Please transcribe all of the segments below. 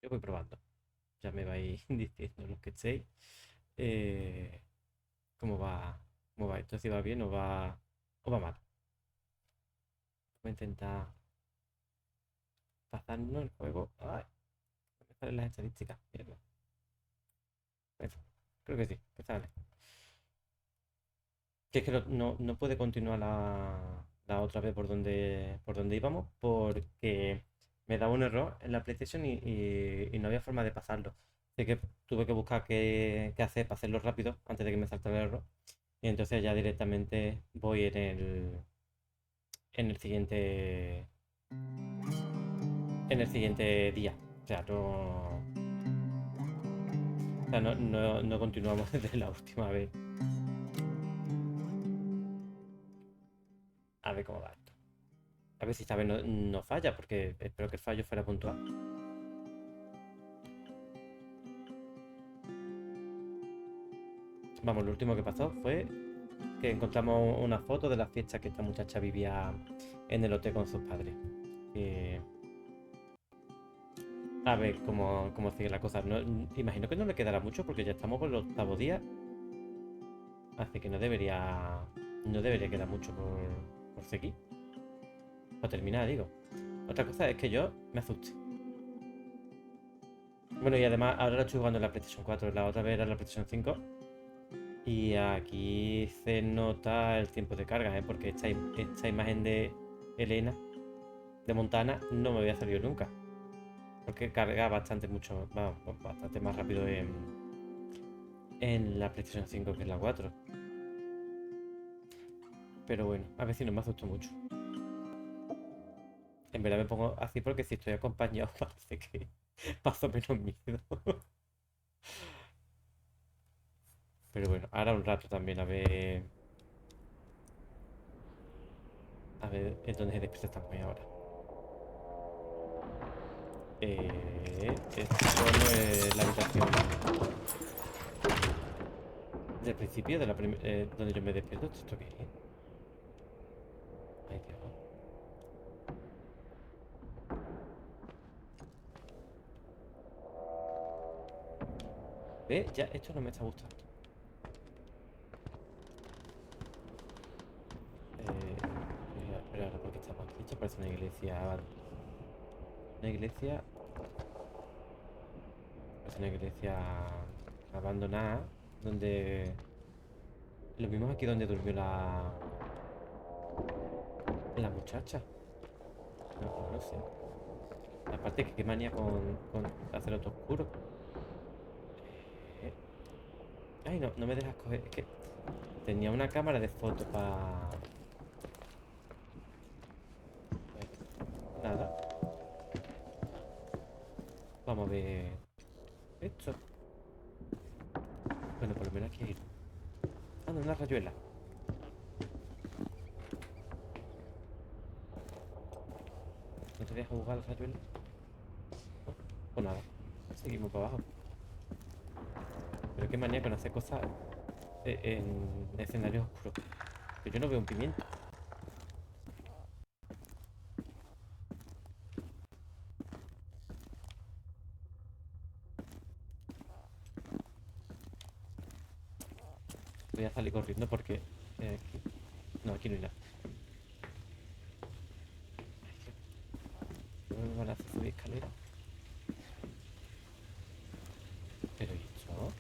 Yo voy probando. Ya me vais diciendo los que estéis. eh, cómo va, cómo va esto, si va bien o va mal. Voy a intentar pasarnos el juego. Ay, me salen las estadísticas. Mierda. Eso, creo que sí, que sale. Que es que no puede continuar la otra vez por donde íbamos porque me daba un error en la PlayStation y no había forma de pasarlo. Así que tuve que buscar qué hacer para hacerlo rápido antes de que me saltara el error. Y entonces ya directamente voy en el siguiente día. O sea, no continuamos desde la última vez. A ver cómo va esto. A ver si esta vez no falla, porque espero que el fallo fuera puntual. Vamos, lo último que pasó fue que encontramos una foto de la fiesta que esta muchacha vivía en el hotel con sus padres. Eh, a ver cómo sigue la cosa. No, imagino que no le quedará mucho porque ya estamos por el octavo día. Así que no debería quedar mucho por seguir. Para terminar, digo. Otra cosa es que yo me asusté. Bueno, y además ahora lo estoy jugando en la PlayStation 4. La otra vez era la PlayStation 5. Y aquí se nota el tiempo de carga, ¿eh? Porque esta imagen de Elena, de Montana, no me había salido nunca. Porque carga bastante más rápido en la PlayStation 5 que en la 4. Pero bueno, a ver si no me asustó mucho. En verdad me pongo así porque si estoy acompañado parece que paso menos miedo. Pero bueno, ahora un rato también a ver en dónde se despierta esta mujer ahora. Esto no es la habitación del principio, donde yo me despierto. ¿Esto qué es? Ay, Dios. ¿Ve? Ya, esto no me está gustando. Pero ahora, ¿por qué estamos aquí? Esto parece una iglesia. Una iglesia. Parece una iglesia abandonada. Donde. Lo mismo aquí donde durmió la muchacha. No sé. Aparte que qué manía con hacerlo todo oscuro. Eh, Ay, no me dejas coger. Es que tenía una cámara de fotos para. Nada. Vamos a ver esto. Bueno, por lo menos aquí hay. Ah, no, una rayuela. ¿No te dejas jugar la rayuela? No. Pues nada. Seguimos para abajo. Pero qué manía con hacer cosas en escenarios oscuros. Que yo no veo un pimiento. Voy a salir corriendo porque. No, aquí no hay nada. No me van a hacer subir escalera. Pero ¿y esto?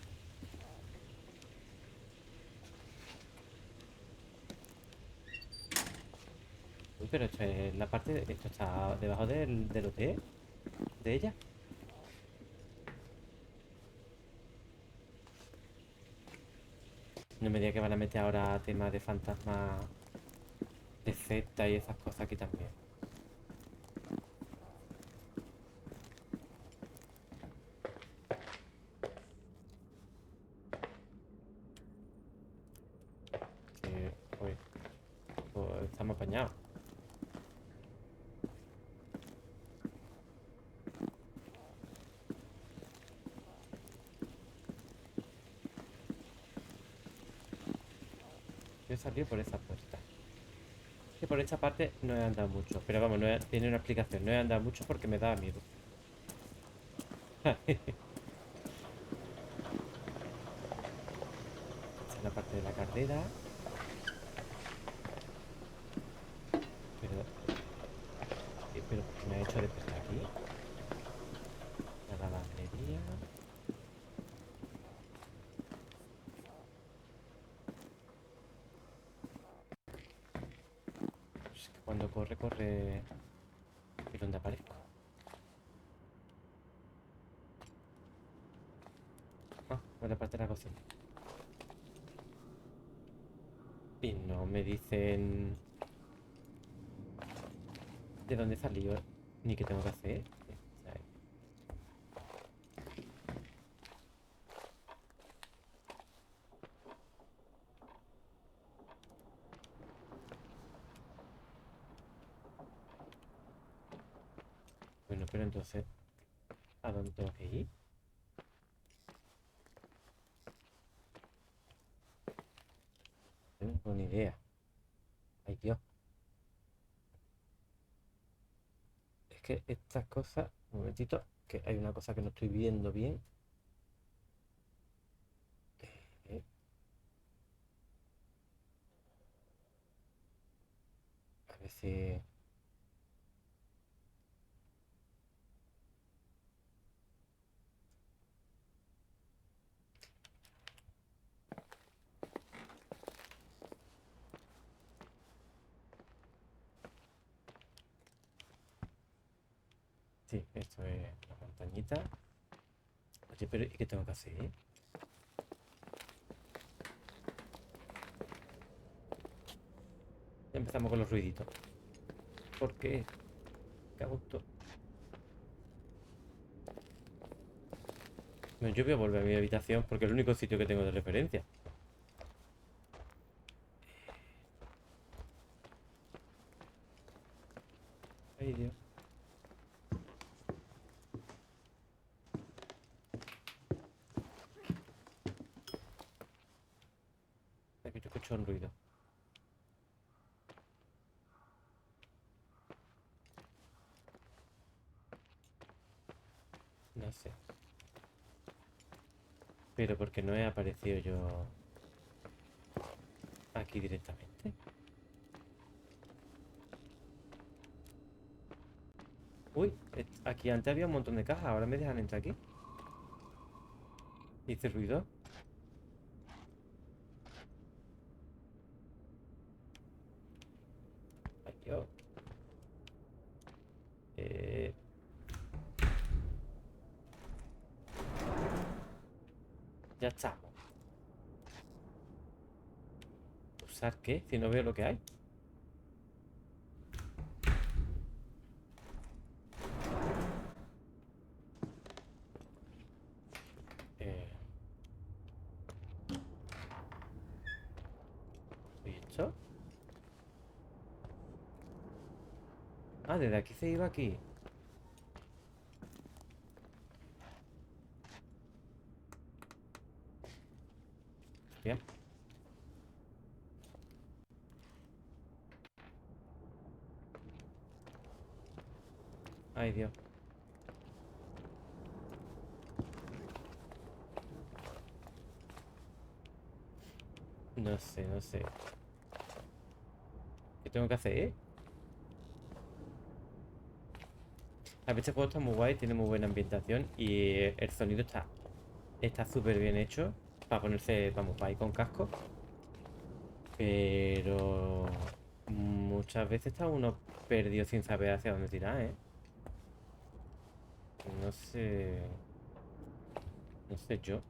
Uy, pero esto es la parte. Esto está debajo del hotel de ella. No me diga que van a meter ahora temas de fantasmas, de secta y esas cosas aquí también. Que, pues estamos apañados. Yo he salido por esa puerta. Que por esta parte no he andado mucho. Pero vamos, tiene una explicación. No he andado mucho porque me daba miedo. Esta es la parte de la carrera. Pero, ¿por qué me ha hecho despertar aquí? La lavandería. Es que cuando corre, corre. ¿Y dónde aparezco? Ah, en la parte de la cocina. Y no me dicen de dónde salió ni qué tengo que hacer. O sea, bueno, pero entonces, ¿a dónde tengo que ir? No tengo ni idea. Ay, Dios. Es que estas cosas, un momentito, que hay una cosa que no estoy viendo bien. Eh, a ver si... Sí, esto es la montañita. Oye, pero ¿y qué tengo que hacer? Ya empezamos con los ruiditos. ¿Por qué? ¿Qué gusto? Bueno, yo voy a volver a mi habitación porque es el único sitio que tengo de referencia. Ay, Dios. Aquí yo escucho un ruido. No sé. Pero porque no he aparecido yo aquí directamente. Uy, aquí antes había un montón de cajas. Ahora me dejan entrar aquí. ¿Hice ruido? Ay, Dios. Eh, ya estamos. ¿Usar qué? Si no veo lo que hay. Eh, ¿Y esto? Ah, desde aquí se iba aquí. Bien. Ay, Dios. No sé, no sé. ¿Qué tengo que hacer? A ver, este juego está muy guay, tiene muy buena ambientación y el sonido está súper bien hecho para ponerse, vamos, para ir con casco. Pero muchas veces está uno perdido sin saber hacia dónde tirar, ¿eh? No sé, no sé yo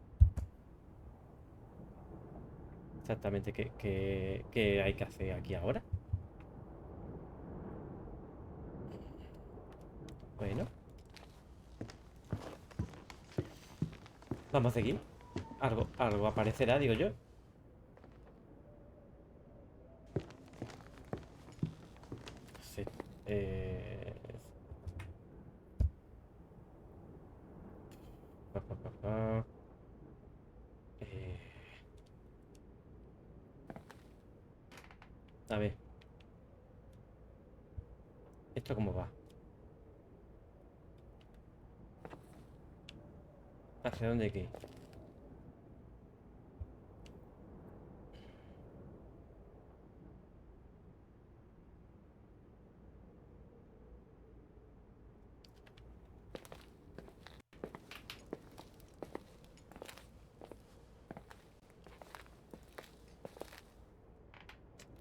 exactamente qué hay que hacer aquí ahora. Bueno, vamos a seguir. Algo aparecerá, digo yo. No sé. Eh... pa, pa, pa, pa. Eh, A ver, ¿esto cómo va? ¿Hacia dónde hay que ir?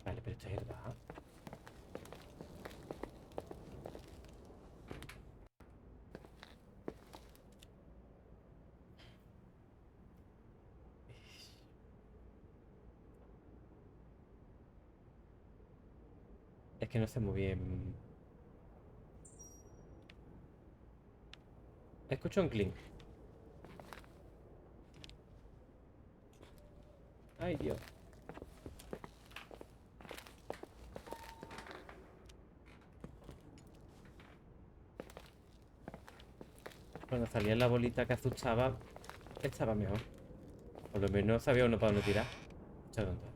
Vale, pero esto es verdad. Es que no sé muy bien. Escucho un clink. Ay, Dios. Cuando salía la bolita que azuzaba, estaba mejor. Por lo menos sabía uno para dónde tirar. Mucha tonta.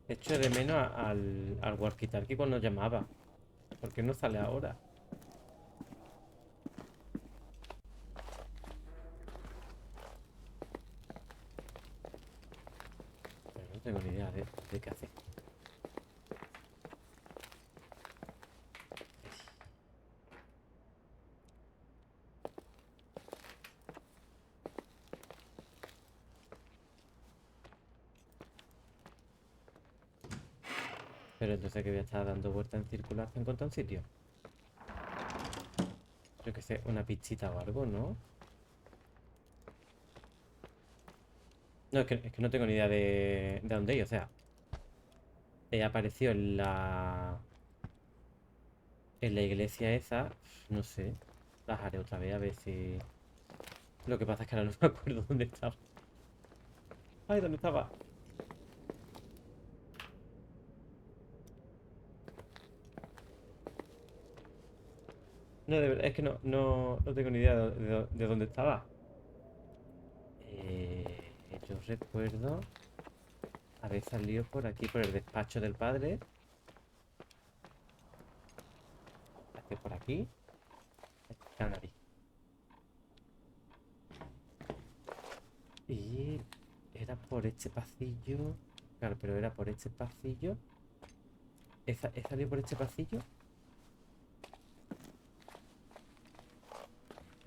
Echo de menos al walkie-talkie cuando llamaba. ¿Por qué no sale ahora? Pero no tengo ni idea de qué hacer. Pero entonces que voy a estar dando vueltas en círculo hasta encontrar un sitio. Yo que sé, una pistita o algo, ¿no? No, es que no tengo ni idea de dónde ir. O sea, apareció en la iglesia esa. No sé. Las haré otra vez a ver si... Lo que pasa es que ahora no me acuerdo dónde estaba. Ay, ¿dónde estaba? No, de verdad, es que no tengo ni idea de dónde estaba. Yo recuerdo haber salido por aquí, por el despacho del padre. Hacia por aquí. La nariz. Y era por este pasillo. Claro, pero era por este pasillo. ¿He salido por este pasillo?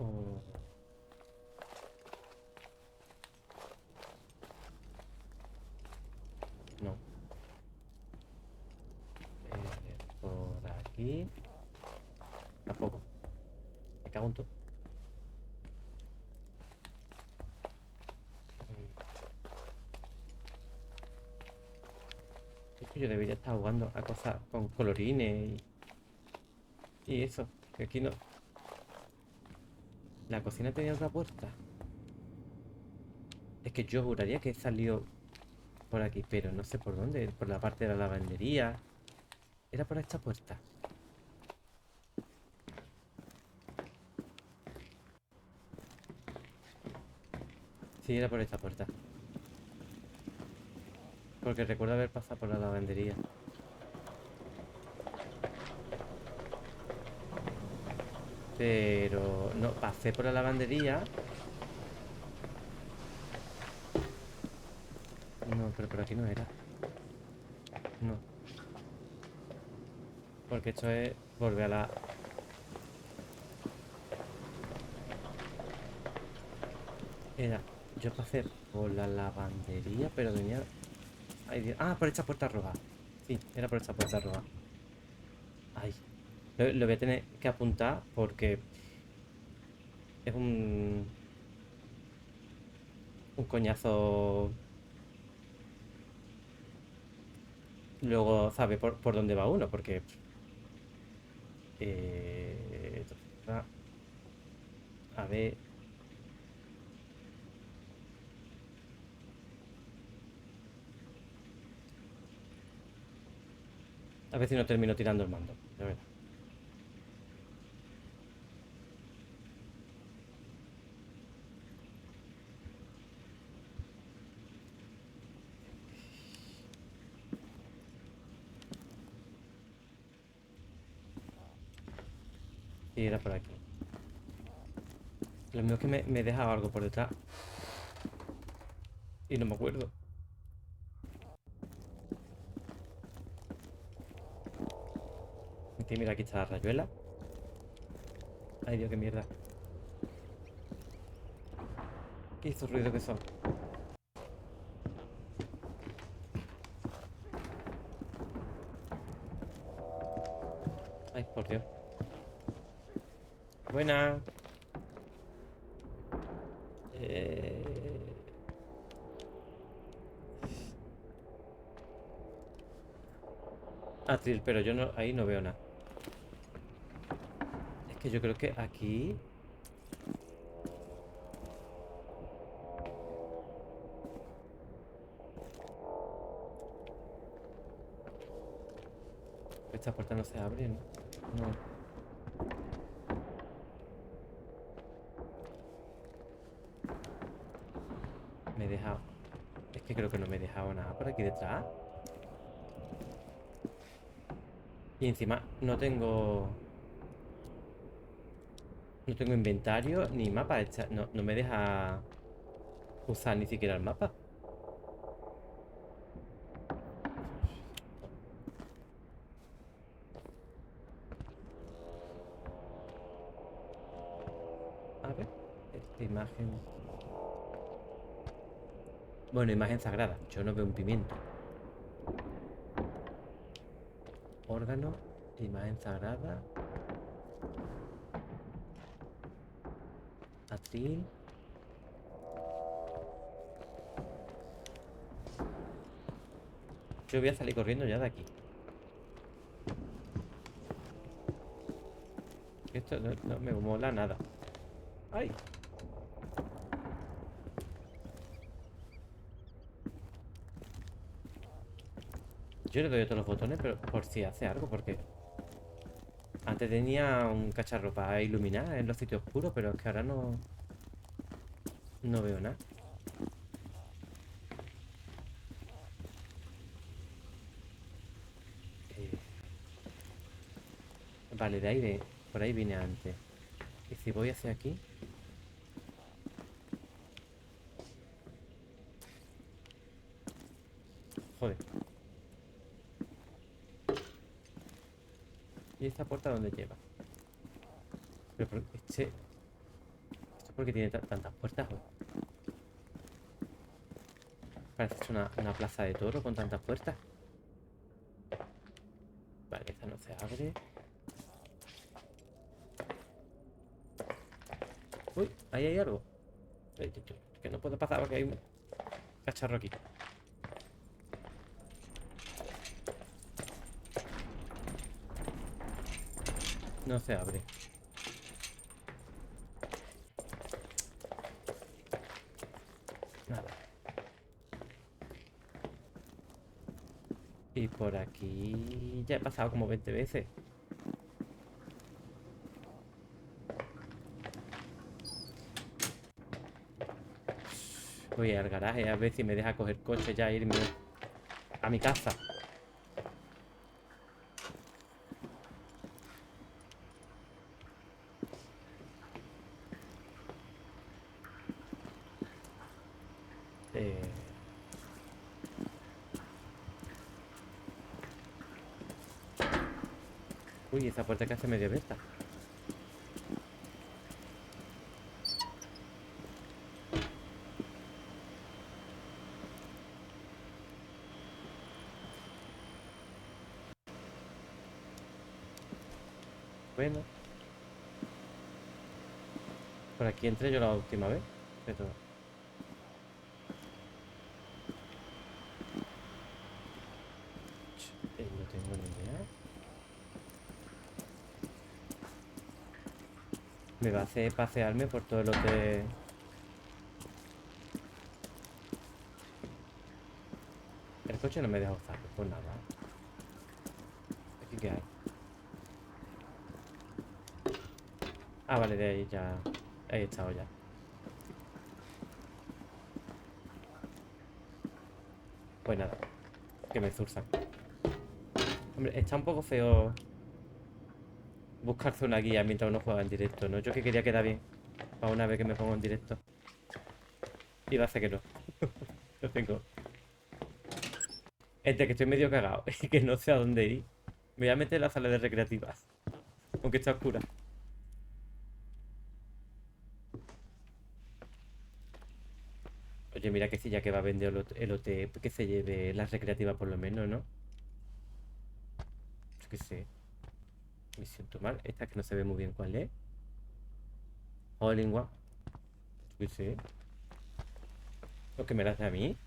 O... No. Por aquí. Tampoco. Me cago en todo. Es que yo debería estar jugando a cosas con colorines y eso. Que aquí no. La cocina tenía otra puerta. Es que yo juraría que salió por aquí, pero no sé por dónde. Por la parte de la lavandería. Era por esta puerta. Sí, era por esta puerta. Porque recuerdo haber pasado por la lavandería. Pero no, pasé por la lavandería. No, pero por aquí no era. No. Porque esto es volver a la... Era... Yo pasé por la lavandería, pero venía... Ay, Dios. Ah, por esta puerta roja. Sí, era por esta puerta roja. Ay. Lo voy a tener que apuntar porque es un coñazo. Luego sabe por dónde va uno, porque... Eh, a ver... A ver si no termino tirando el mando. De verdad. Sí, era por aquí. Lo mío es que me he dejado algo por detrás. Y no me acuerdo. Mira, aquí está la rayuela. Ay, Dios, qué mierda. ¿Qué hizo ruido que son? Ay, por Dios. Buena. Eh... Atril, pero yo no, ahí no veo nada. Es que yo creo que aquí... Esta puerta no se abre, ¿no? No. Me he dejado... Es que creo que no me he dejado nada por aquí detrás. Y encima no tengo... No tengo inventario ni mapa. No me deja usar ni siquiera el mapa. A ver. Esta imagen... Bueno, imagen sagrada. Yo no veo un pimiento. Órgano. Imagen sagrada. Atril. Yo voy a salir corriendo ya de aquí. Esto no me mola nada. ¡Ay! Yo le doy a todos los botones, pero por si hace algo, porque antes tenía un cacharro para iluminar en los sitios oscuros, pero es que ahora no veo nada. Eh, vale, por ahí vine antes. Y si voy hacia aquí... Joder. ¿Y esta puerta dónde lleva? Pero esto es porque tiene tantas puertas, joder. Parece una plaza de toro con tantas puertas. Vale, esta no se abre. Uy, ahí hay algo. Que no puedo pasar porque hay un cacharro aquí. No se abre. Nada. Y por aquí ya he pasado como 20 veces. Voy al garaje a ver si me deja coger coche ya e irme a mi casa. Eh... Uy, esa puerta que hace medio abierta. Bueno, por aquí entré yo la última vez. Pero... no tengo ni idea. Me va a hacer pasearme por todo lo que... El coche no me deja usarlo, pues nada. ¿Aquí qué hay? Ah, vale, de ahí ya... Ahí he estado ya. Pues nada, que me zurzan. Hombre, está un poco feo buscarse una guía mientras uno juega en directo, ¿no? Yo que quería quedar bien para una vez que me pongo en directo. Y va a ser que no. Lo tengo. Entre que estoy medio cagado y que no sé a dónde ir. Me voy a meter en la sala de recreativas. Aunque está oscura. Oye, mira que si ya que va a vender el OT, que se lleve las recreativas por lo menos, ¿no? Yo qué sé. Me siento mal. Esta que no se ve muy bien cuál es. All in one. Yo qué sé. Lo que me la hace a mí.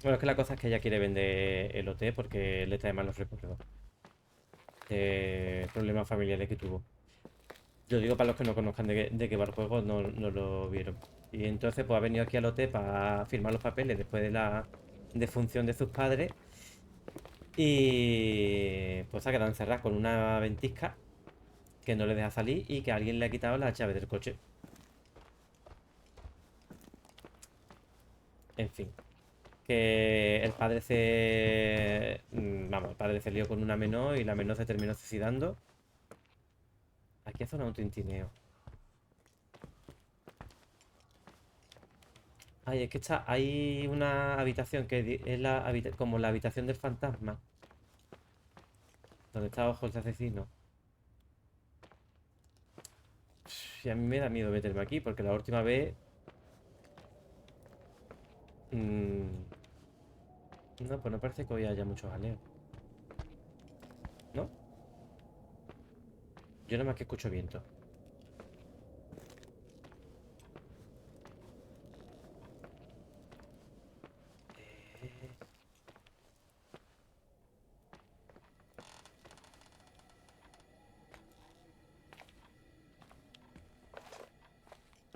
Bueno, es que la cosa es que ella quiere vender el OT porque le trae malos recuerdos de problemas familiares que tuvo. Yo digo para los que no conozcan de qué va el juego, no lo vieron. Y entonces pues ha venido aquí al OT para firmar los papeles después de la defunción de sus padres. Y pues se ha quedado encerrada con una ventisca que no le deja salir y que alguien le ha quitado la llave del coche. En fin. Que el padre vamos, el padre se lió con una menor y la menor se terminó suicidando. Aquí ha sonado un tintineo. Ay, es que hay una habitación que es como la habitación del fantasma, donde está Ojos de Asesino. Y a mí me da miedo meterme aquí, porque la última vez... mm, no, pues no parece que hoy haya muchos jaleo, ¿no? Yo nada más que escucho viento. Eh,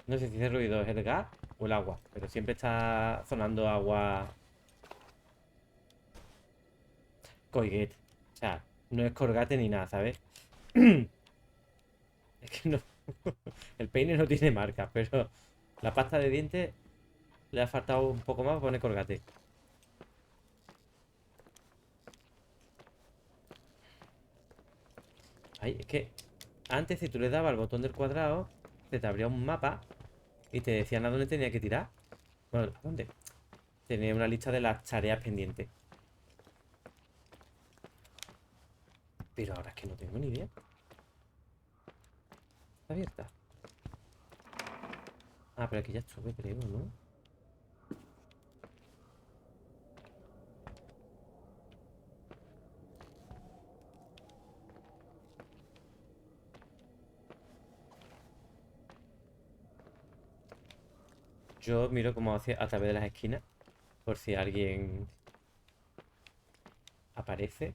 No sé si ese ruido es el gas o el agua, pero siempre está sonando agua Colgate. O sea, no es Colgate ni nada, ¿sabes? Es que no. El peine no tiene marca, pero la pasta de dientes le ha faltado un poco más para poner Colgate. Ay, es que antes si tú le dabas al botón del cuadrado, se te abría un mapa y te decían a dónde tenía que tirar. Bueno, ¿a dónde? Tenía una lista de las tareas pendientes. Pero ahora es que no tengo ni idea. Está abierta. Ah, pero aquí ya estuve, creo, ¿no? Yo miro como hacia a través de las esquinas, por si alguien aparece.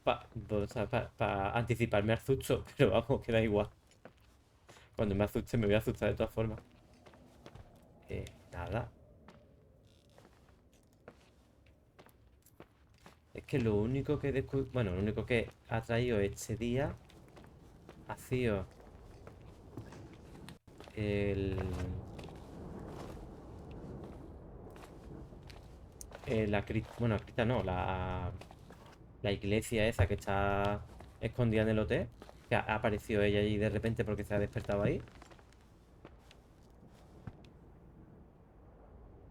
Para anticiparme al susto, pero vamos, que da igual. Cuando me asuste me voy a asustar de todas formas. Nada. Es que lo único que bueno, lo único que ha traído este día ha sido el, bueno, la cripta no, la iglesia esa que está escondida en el hotel, que ha aparecido ella allí de repente porque se ha despertado ahí.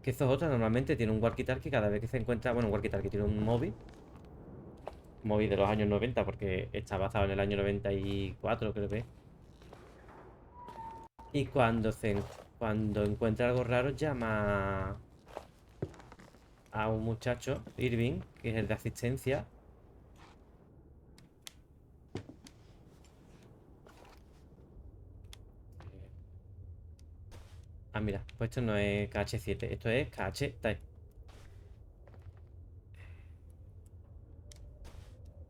Que estos otros normalmente tiene un walkie-talkie cada vez que se encuentra, bueno, un walkie-talkie tiene un móvil de los años 90 porque está basado en el año 94 creo que es. Y cuando encuentra algo raro llama a un muchacho, Irving, que es el de asistencia. Ah, mira, pues esto no es KH7, esto es KH Type.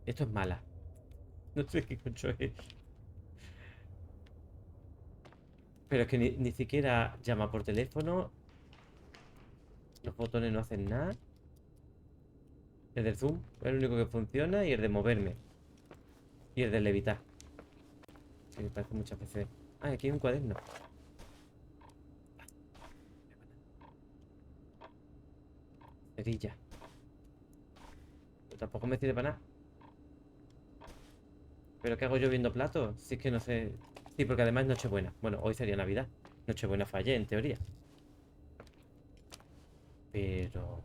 Esto es mala. No sé qué concho es. Pero es que ni siquiera llama por teléfono. Los botones no hacen nada. El del zoom es el único que funciona y el de moverme. Y el de levitar. Sí, me parece muchas veces. Ah, aquí hay un cuaderno. Cerilla. Pero tampoco me sirve para nada. ¿Pero qué hago yo viendo platos? Si es que no sé. Sí, porque además es Nochebuena. Bueno, hoy sería Navidad. Nochebuena fallé, en teoría. Pero...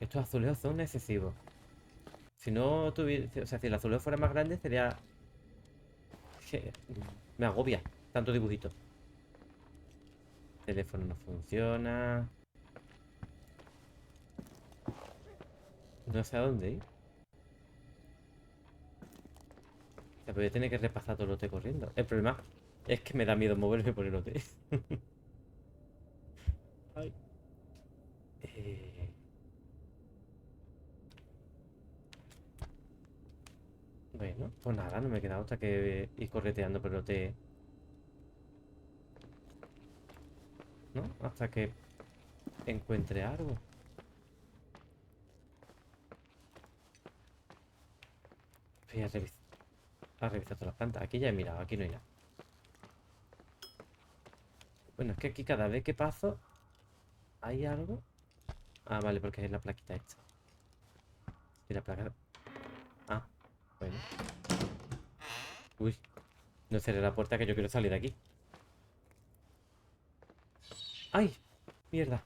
estos azulejos son excesivos. Si no tuviera... O sea, si el azulejo fuera más grande, sería... Me agobia tanto dibujito. Teléfono no funciona. No sé a dónde ir. O sea, voy a tener que repasar todo el lote corriendo. El problema es que me da miedo moverme por el lote. Ay. Eh, Bueno, pues nada, no me queda otra que ir correteando por el lote, ¿no? Hasta que encuentre algo. Voy a revisar todas las plantas. Aquí ya he mirado, aquí no hay nada. Bueno, es que aquí cada vez que paso hay algo. Ah, vale, porque es la plaquita esta. Y la placa... Ah, bueno. Uy, no cerré la puerta que yo quiero salir de aquí. ¡Ay! Mierda.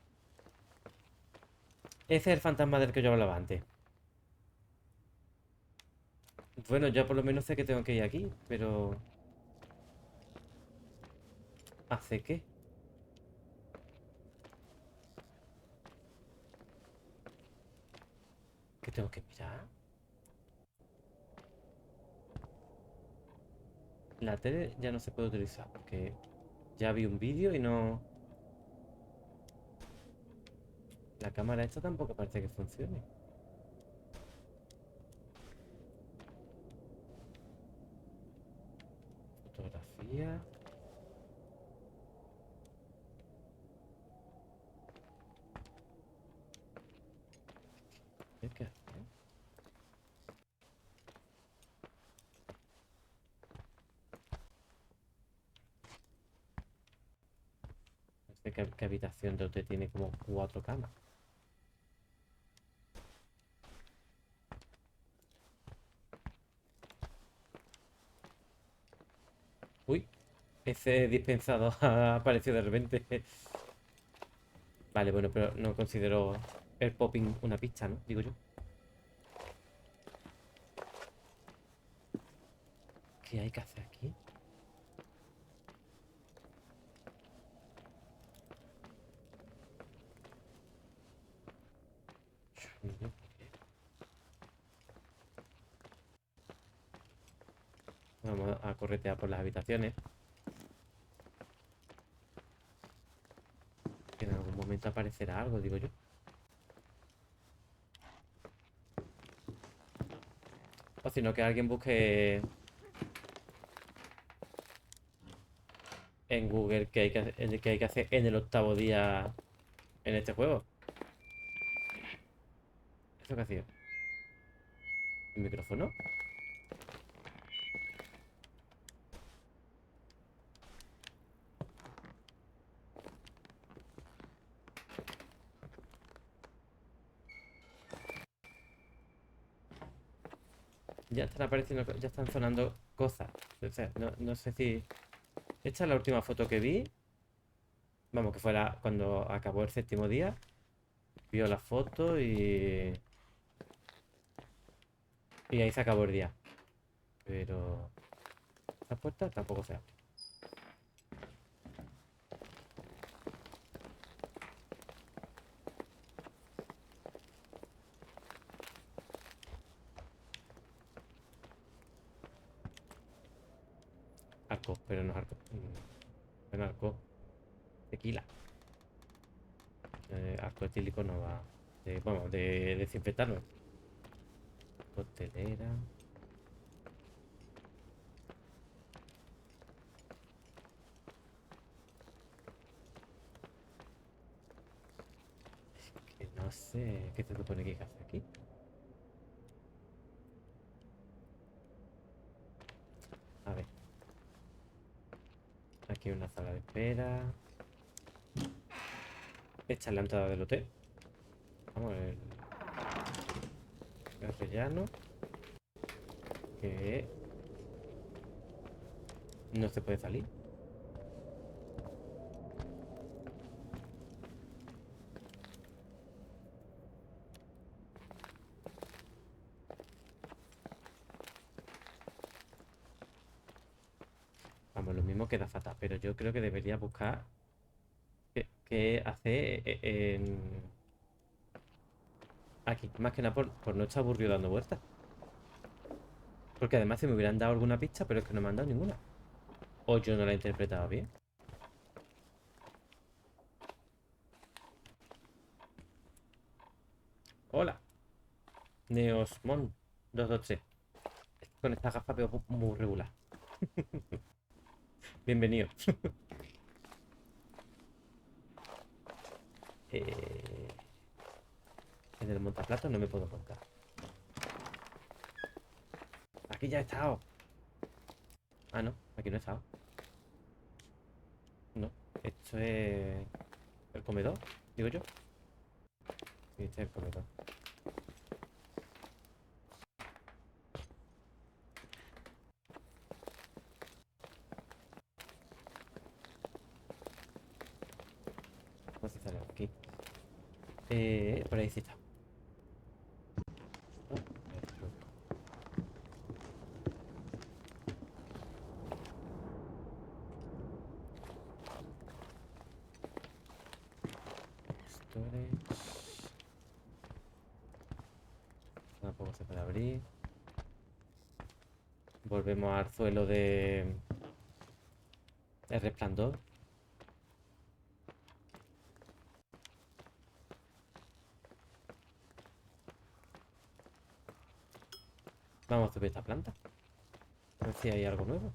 Ese es el fantasma del que yo hablaba antes. Bueno, ya por lo menos sé que tengo que ir aquí, pero... ¿Hace qué? ¿Qué tengo que mirar? La tele ya no se puede utilizar porque ya vi un vídeo y no... La cámara esta tampoco parece que funcione. Fotografía. ¿Qué hace? No sé qué habitación de hotel tiene como 4 camas. Uy, ese dispensador ha aparecido de repente. Vale, bueno, pero no considero el popping una pista, ¿no? Digo yo. ¿Qué hay que hacer aquí? No sé. Vamos a corretear por las habitaciones. Que en algún momento aparecerá algo, digo yo. O si no, que alguien busque en Google qué hay que hacer en el 8.º día en este juego. ¿Esto qué hacía? ¿El micrófono? Ya están apareciendo, ya están sonando cosas. O sea, no sé si... Esta es la última foto que vi. Vamos, que fuera cuando acabó el 7.º día. Vio la foto y... Y ahí se acabó el día. Pero... La puerta tampoco se abre. Arco, pero no es arco. Bueno, arco. Tequila. Arco etílico no va. Vamos, de desinfectarlo. Costelera. Que no sé qué se supone que hay que hacer aquí. A ver. Aquí hay una sala de espera. Esta es la entrada del hotel. Vamos a ver. El rellano. Que no se puede salir. Vamos, lo mismo queda fatal, pero yo creo que debería buscar qué hacer aquí. Más que nada por no estar aburrido dando vueltas. Porque además si me hubieran dado alguna pista, pero es que no me han dado ninguna. O yo no la he interpretado bien. Hola, Neosmon 223. Con esta gafa veo muy regular. Bienvenido. eh, en el montaplato no me puedo montar. Aquí ya he estado. Ah, no, aquí no he estado. No, esto es el comedor, digo yo. Sí, este es el comedor. Vamos a instalar aquí. Por ahí sí está. Oh, storage. Tampoco se puede abrir. Volvemos al suelo de el resplandor. Vamos a subir esta planta. A ver si hay algo nuevo.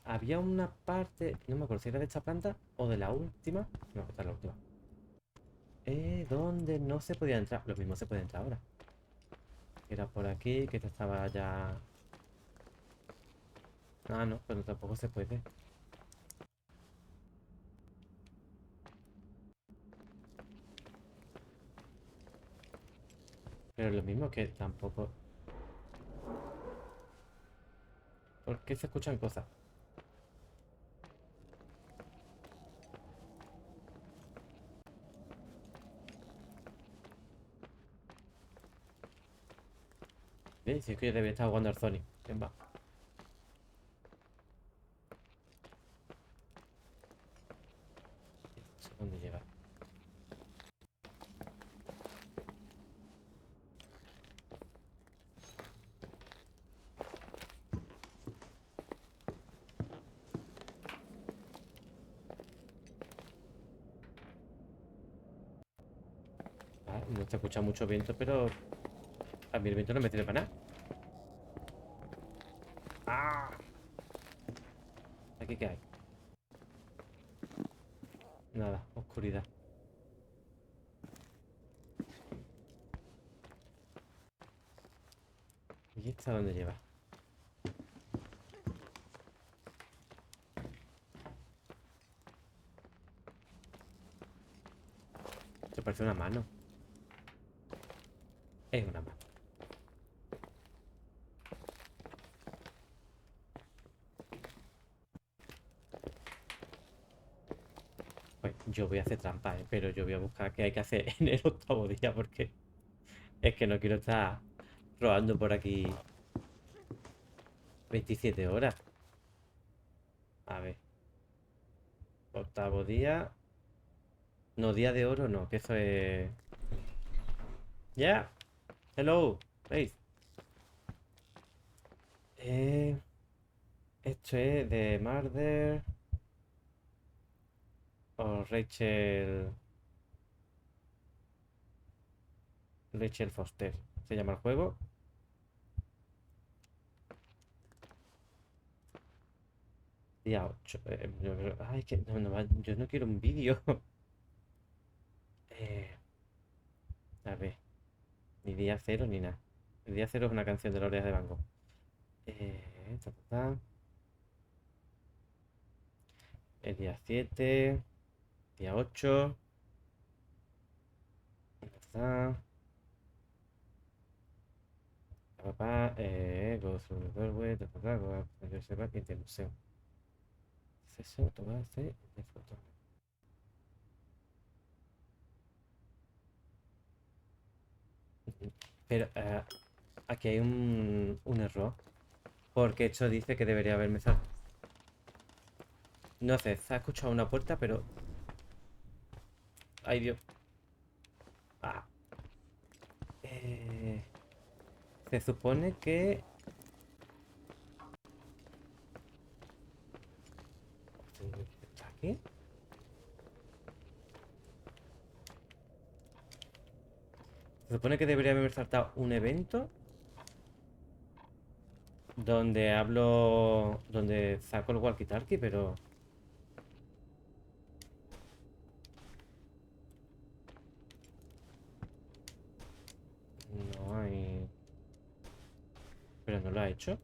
Había una parte, no me acuerdo si era de esta planta o de la última. No, esta es la última. Donde no se podía entrar. Lo mismo se puede entrar ahora. Era por aquí, que esta estaba ya. Ah, no, pero tampoco se puede. Pero lo mismo que tampoco. ¿Por qué se escuchan cosas? Si es que yo debía estar jugando al Sonic. ¿Quién va? No sé dónde llega. Ah, no se escucha mucho viento, pero a mí el viento no me sirve para nada. ¡Ah! ¿Aquí qué hay? Nada, oscuridad. ¿Y esta dónde lleva? Se parece una mano. Es una mano. Pues yo voy a hacer trampa, ¿eh? Pero yo voy a buscar qué hay que hacer en el octavo día porque es que no quiero estar rodando por aquí 27 horas. A ver, octavo día. No, día de oro no, que eso es. Yeah, hello, veis. Eh, Esto es de Murder o Rachel Foster. Se llama el juego. Día 8. Ay, que yo no quiero un vídeo. Eh, a ver, ni día cero ni nada. El día cero es una canción de Lorea de Van Gogh. Ta, ta, ta. El día 7, día 8. ta. Papá, go through the doorway, go up, yo sepa que tiene museo. Acceso, toma este de foto. Pero aquí hay un error. Porque esto dice que debería haberme saltado. No sé, se ha escuchado una puerta, pero. Ay, Dios. Ah. Se supone que. ¿Está aquí? Se supone que debería haberme saltado un evento. Donde hablo. Donde saco el walkie-talkie, pero. No hay. Pero no lo ha hecho.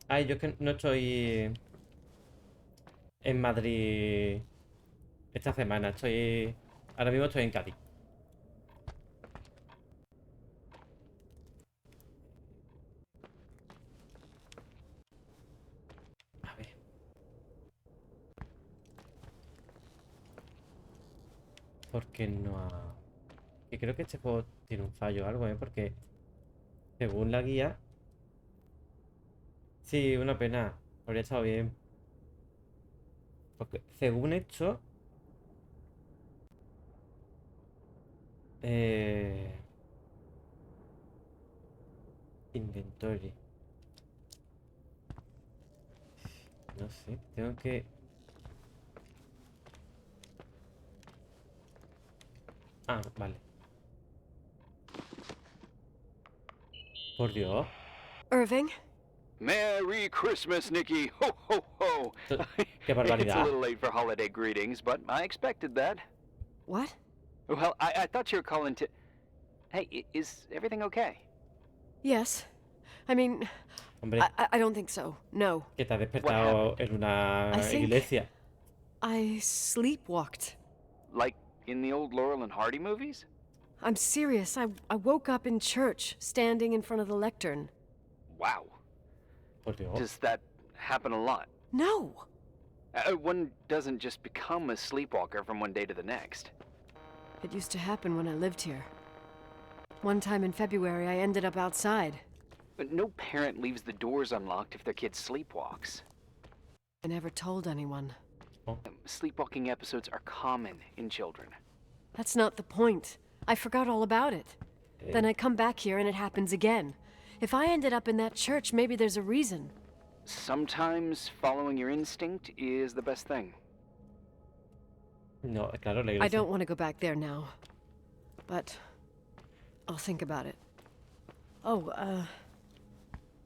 Ay, yo es que no estoy en Madrid esta semana. Estoy. Ahora mismo estoy en Cádiz. A ver. ¿Por qué no ha.? Que creo que este juego tiene un fallo o algo, ¿eh? Porque según la guía. Sí, una pena. Habría estado bien. Porque según esto. Eh... Inventory. No sé. Tengo que. Ah, vale. Por Dios. Irving? Merry Christmas, Nikki! Ho, ho, ho! Qué It's a barbaridad. little late for holiday greetings, but I expected that. What? Well, I thought you were calling to... Hey, is everything okay? Yes. I mean, Hombre, I don't think so. No. que te has What despertado happened? en una I think- iglesia. I sleepwalked. Like in the old Laurel and Hardy movies? I'm serious. I woke up in church, standing in front of the lectern. Wow. Por Dios. Does that happen a lot? No. One doesn't just become a sleepwalker from one day to the next. It used to happen when I lived here. One time in February, I ended up outside. But no parent leaves the doors unlocked if their kid sleepwalks. I never told anyone. Sleepwalking episodes are common in children. That's not the point. I forgot all about it. Then I come back here and it happens again. If I ended up in that church, maybe there's a reason. Sometimes following your instinct is the best thing. No, claro, la I iglesia. don't want to go back there now. But I'll think about it. Oh,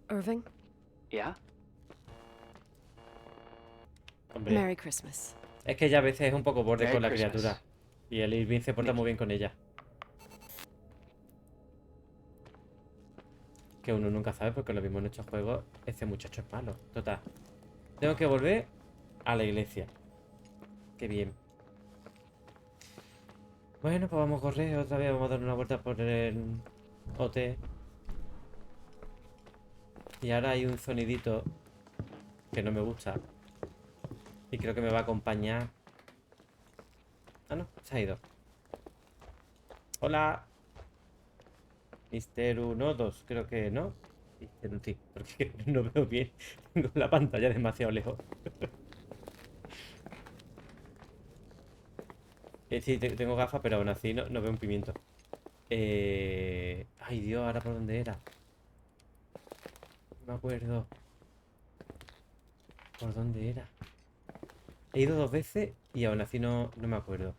Irving? Yeah? Hombre, Merry Christmas. es que ella a veces es un poco borde Merry con la Christmas. criatura. Y el Irving se porta muy bien con ella. Que uno nunca sabe porque lo mismo en estos juegos. Ese muchacho es malo. Total. Tengo que volver a la iglesia. Qué bien. Bueno, pues vamos a correr otra vez. Vamos a dar una vuelta por el hotel. Y ahora hay un sonidito que no me gusta. Y creo que me va a acompañar. Ah, no, se ha ido. Hola. Mister 1, 2, creo que no. Mister 1, sí, porque no veo bien. Tengo la pantalla demasiado lejos. Sí, tengo gafas, pero aún así no veo un pimiento. Ay, Dios, ¿ahora por dónde era? No me acuerdo. ¿Por dónde era? He ido 2 veces y aún así no me acuerdo.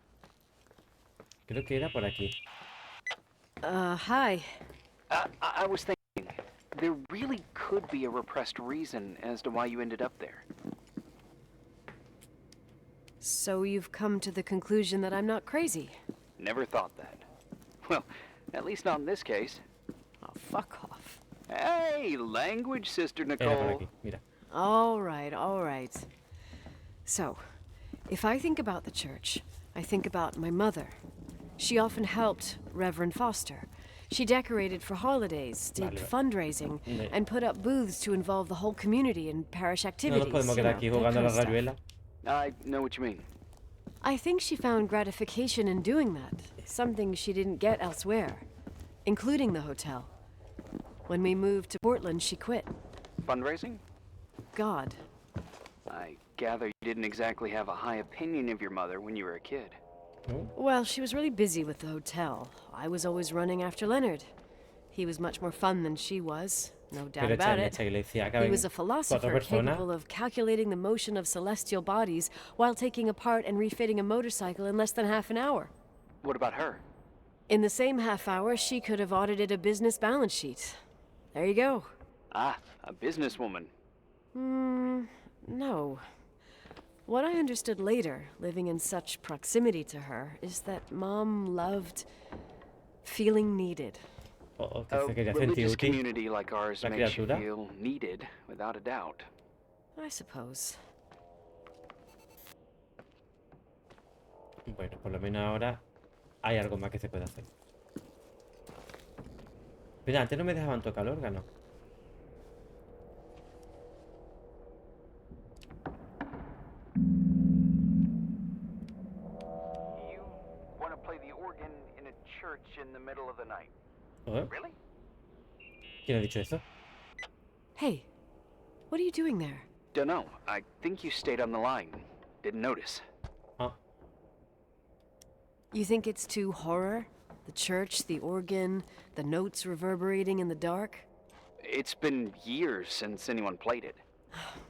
Creo que era por aquí. Hi. I was thinking, there really could be a repressed reason as to why you ended up there. So you've come to the conclusion that I'm not crazy? Never thought that. Well, at least not in this case. Oh, fuck off. Hey, language, Sister Era por Nicole. aquí, mira. All right, all right. So, if I think about the church, I think about my mother. She often helped Reverend Foster. She decorated for holidays, did Vale. fundraising, Ne- and put up booths to involve the whole community in parish No activities. nos podemos you quedar know, aquí that jugando a kind la of stuff. rayuela. I know what you mean. I think she found gratification in doing that, something she didn't get elsewhere, including the hotel. When we moved to Portland, she quit. Fundraising? God. I gather you didn't exactly have a high opinion of your mother when you were a kid. ¿No? Well, she was really busy with the hotel. I was always running after Leonard. He was much more fun than she was, no doubt Pero about en it. esta iglesia He caben was a 4 philosopher personas. capable of calculating the motion of celestial bodies while taking apart and refitting a motorcycle in less than half an hour. What about her? In the same half hour, she could have audited a business balance sheet. There you go. Ah, a businesswoman. No. What I understood later, living in such proximity to her, is that Mom loved feeling needed. Que A se quería sentir religious útil. community like ours La makes you criatura. feel needed, without a doubt. I suppose. Bueno, por lo menos ahora hay algo más que se puede hacer. Pero antes no me dejaban tocar el órgano. You want to play the organ in a church in the middle of the night? ¿Eh? Really? ¿Quién ha dicho eso? Hey, what are you doing there? Dunno. I think you stayed on the line. Didn't notice. Ah, You think it's too horror? The church, the organ, the notes reverberating in the dark? It's been years since anyone played it.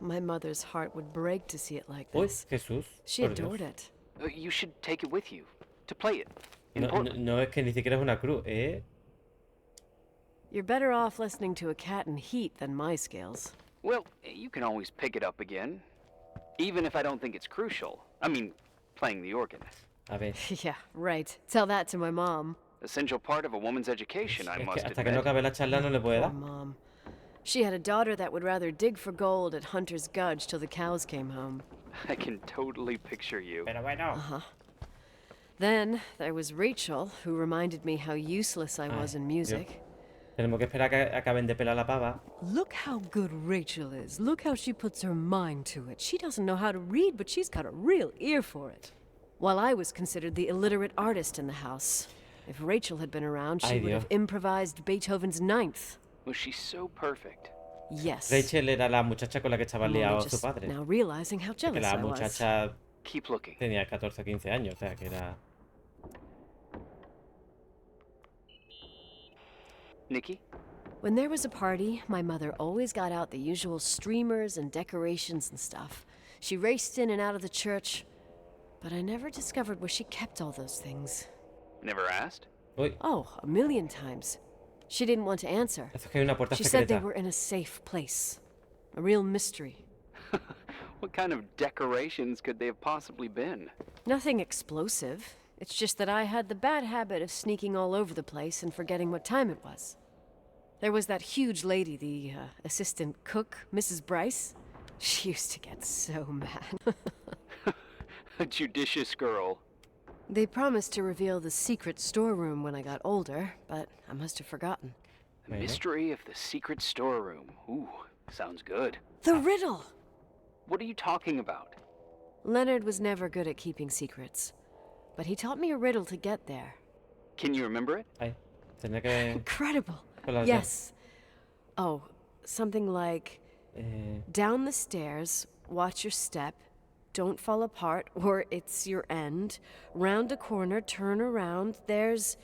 My mother's heart would break to see it like uy, this. Jesús. She por Dios. adored it. You should take it with you to play it in No, no, Portland. no es que ni siquiera es una cruz, ¿eh? You're better off listening to a cat in heat than my scales. Well, you can always pick it up again, even if I don't think it's crucial. I mean, playing the organ. A ver, Yeah, right. Tell that to my mom. Essential part of a woman's education, I es que must hasta que no admit. acabe la charla no le puede Poor dar. Mom. She had a daughter that would rather dig for gold at Hunter's Gulch till the cows came home. I can totally picture you. Pero bueno. Then there was Rachel, who reminded me how useless I was in music. Tenemos que esperar a que acaben de pelar la pava. Look how good Rachel is. Look how she puts her mind to it. She doesn't know how to read, but she's got a real ear for it. While I was considered the illiterate artist in the house. If Rachel had been around, she Ay, would have Dios. Was improvised Beethoven's Ninth. she's so perfect? Yes. Rachel era la muchacha con la que estaba I'm only liado su just padre. now realizing how Que jealous la I was. muchacha Keep looking. tenía 14 o 15 años, o sea, que era... Nikki? When there was a party, my mother always got out the usual streamers and decorations and stuff. She raced in and out of the church, but I never discovered where she kept all those things. Never asked? Uy, Oh, a million times. She didn't want to answer. eso es que hay una puerta She said they secreta. were in a safe place. A real mystery. What kind of decorations could they have possibly been? Nothing explosive. It's just that I had the bad habit of sneaking all over the place and forgetting what time it was. There was that huge lady, the assistant cook, Mrs. Bryce. She used to get so mad. A judicious girl. They promised to reveal the secret storeroom when I got older, but I must have forgotten. The Bueno. mystery of the secret storeroom. Ooh, sounds good. The riddle! What are you talking about? Leonard was never good at keeping secrets, but he taught me a riddle to get there. Can you remember it? Ay, tenía que... Incredible! Con las Yes. Oh, something like Eh, down the stairs, watch your step, don't fall apart, or it's your end. Round a corner, turn around, there's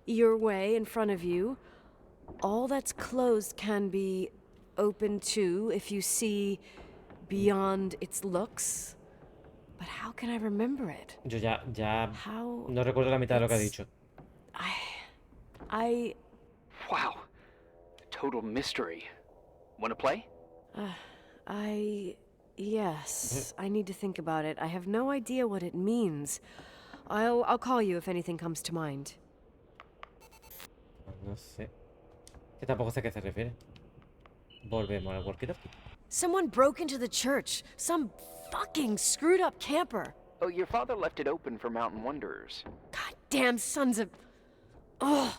your way in front of you. All that's closed can be open too if you see beyond its looks. But how can I remember it? yo ya How no recuerdo la mitad de lo que ha It's- dicho. I Wow. Total mystery. Want to play? yes, I need to think about it. I have no idea what it means. I'll call you if anything comes to mind. No sé. Que tampoco sé a qué se refiere. Volvemos al walkie-talkie. Someone broke into the church. Some fucking screwed up camper. Oh, your father left it open for mountain wanderers. Goddamn sons of... Ugh.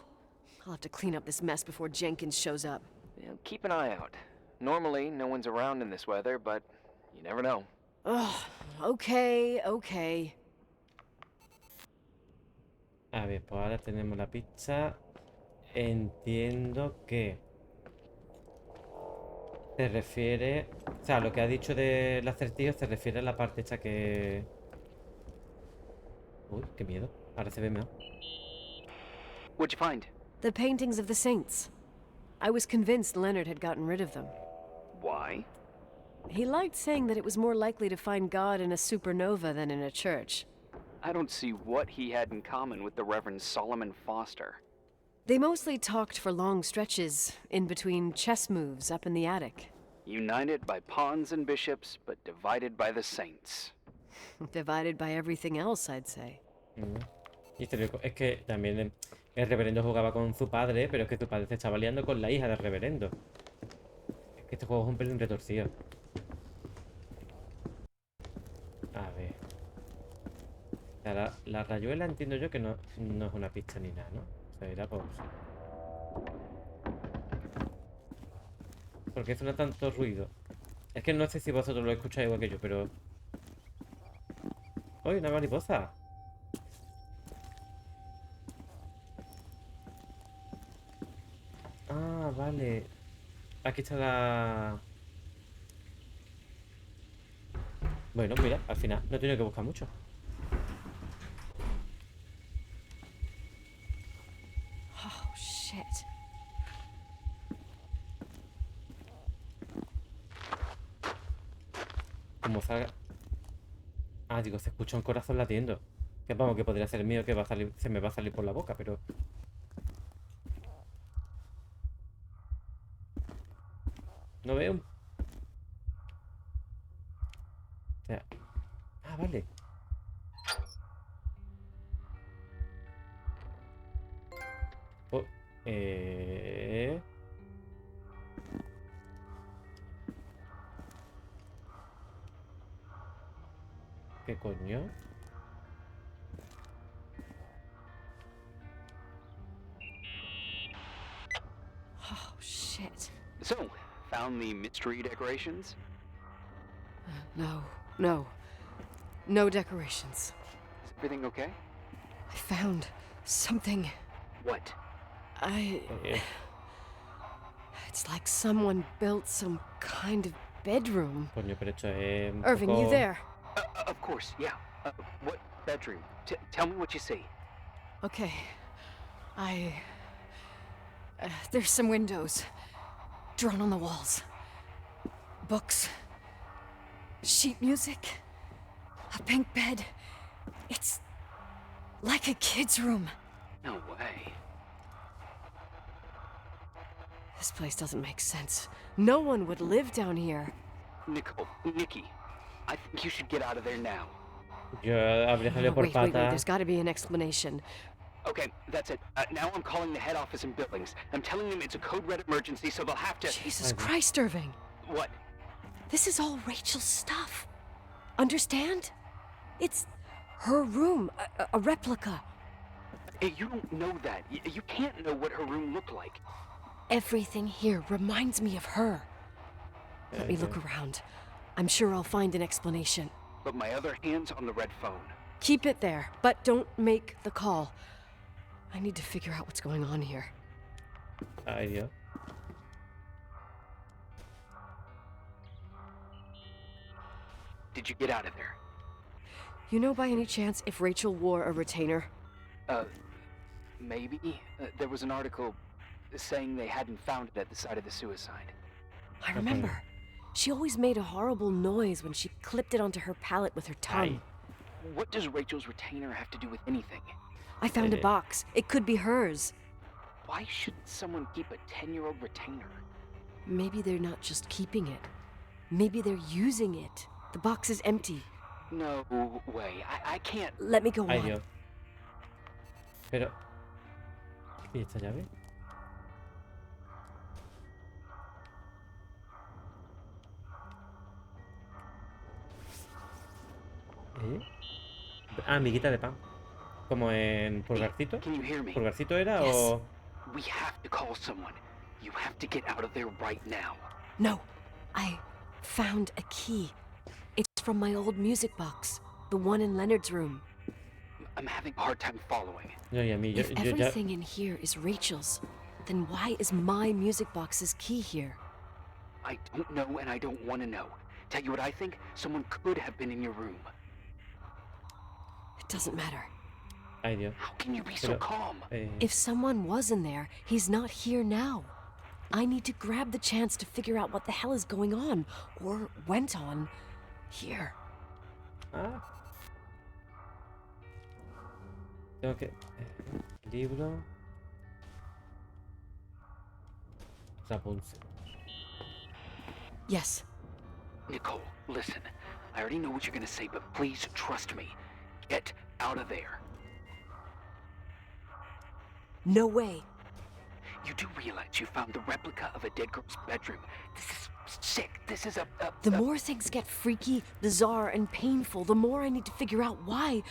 I'll have to clean up this mess before Jenkins shows up. Yeah, keep an eye out. Normally, no one's around in this weather, but you never know. Ugh. Okay. A ver, pues ahora tenemos la pizza. Entiendo que se refiere... O sea, lo que ha dicho del acertijo se refiere a la parte esta que... Uy, qué miedo. Ahora se ve mejor. What'd you find? The paintings of the saints. I was convinced Leonard had gotten rid of them. Why? He liked saying that it was more likely to find God in a supernova than in a church. I don't see what he had in common with the Reverend Solomon Foster. They mostly talked for long stretches, in between chess moves up in the attic. United by pawns and bishops, but divided by the saints. Divided by everything else, I'd say. Y es que también el reverendo jugaba con su padre, pero es que su padre se estaba liando con la hija del reverendo. Es que este juego es un pelín retorcido. A ver. O sea, la rayuela entiendo yo que no es una pista ni nada, ¿no? O sea, era pausa. ¿Por qué suena tanto ruido? Es que no sé si vosotros lo escucháis igual que yo, pero... ¡Uy, una mariposa! Ah, vale. Aquí está la... Bueno, mira, al final no he tenido que buscar mucho. Oh, shit. Como salga... Ah, digo, se escucha un corazón latiendo. Que vamos, que podría ser mío, que va a salir, se me va a salir por la boca, pero... No veo... O sea... Ah, vale. Oh, ¿Qué coño? Oh, shit. So, found the mystery decorations? No. No decorations. Is everything okay? I found something. What? Eh, It's like someone built some kind of bedroom. Coño, pero esto es un Irving, you poco- there? Of course, yeah. What bedroom? Tell me what you see. Okay. There's some windows drawn on the walls. Books. Sheet music. A pink bed. It's like a kid's room. No way. This place doesn't make sense. No one would live down here. Nikki, I think you should get out of there now. Yo habría salido por Wait. patas. There's got to be an explanation. Okay, that's it. Now I'm calling the head office in Billings. I'm telling them it's a code red emergency, so they'll have to... Jesus Christ, Irving. What? This is all Rachel's stuff. Understand? It's her room, a replica. Hey, you don't know that. You can't know what her room looked like. Everything here reminds me of her. Let me look around. I'm sure I'll find an explanation. But my other hand's on the red phone. Keep it there, but don't make the call. I need to figure out what's going on here. Ay, Dios. Did you get out of there? You know by any chance if Rachel wore a retainer? Maybe. There was an article saying they hadn't found it at the site of the suicide. I remember. She always made a horrible noise when she clipped it onto her palate with her tongue. What does Rachel's retainer have to do with anything? I found a box. It could be hers. Why should someone keep a 10-year-old retainer? Maybe they're not just keeping it. Maybe they're using it. The box is empty. No way. I can't... Let me go Ay, on. Dios. Pero... ¿Y esta llave? Ah, miguita de pan. Como en Pulgarcito. Can you hear me? ¿Pulgarcito era Yes. o...? We have to call someone. You have to get out of there right now. No, I found a key. It's from my old music box, the one in Leonard's room. I'm having a hard time following. No, y a mí, yo If ya... everything in here is Rachel's, then why is my music box's key here? I don't know and I don't want to know. Tell you what I think? Someone could have been in your room. It doesn't matter. Ay, Dios. How can you be so Pero, calm? If someone was in there, he's not here now. I need to grab the chance to figure out what the hell is going on, or went on, here. Ah. Tengo que... libro... Rapunzel. Yes, Nicole, listen. I already know what you're gonna say, but please trust me. Get out of there. no way. You do realize you found the replica of a dead girl's bedroom. This is sick. This is The more things get freaky, bizarre, and painful, the more I need to figure out why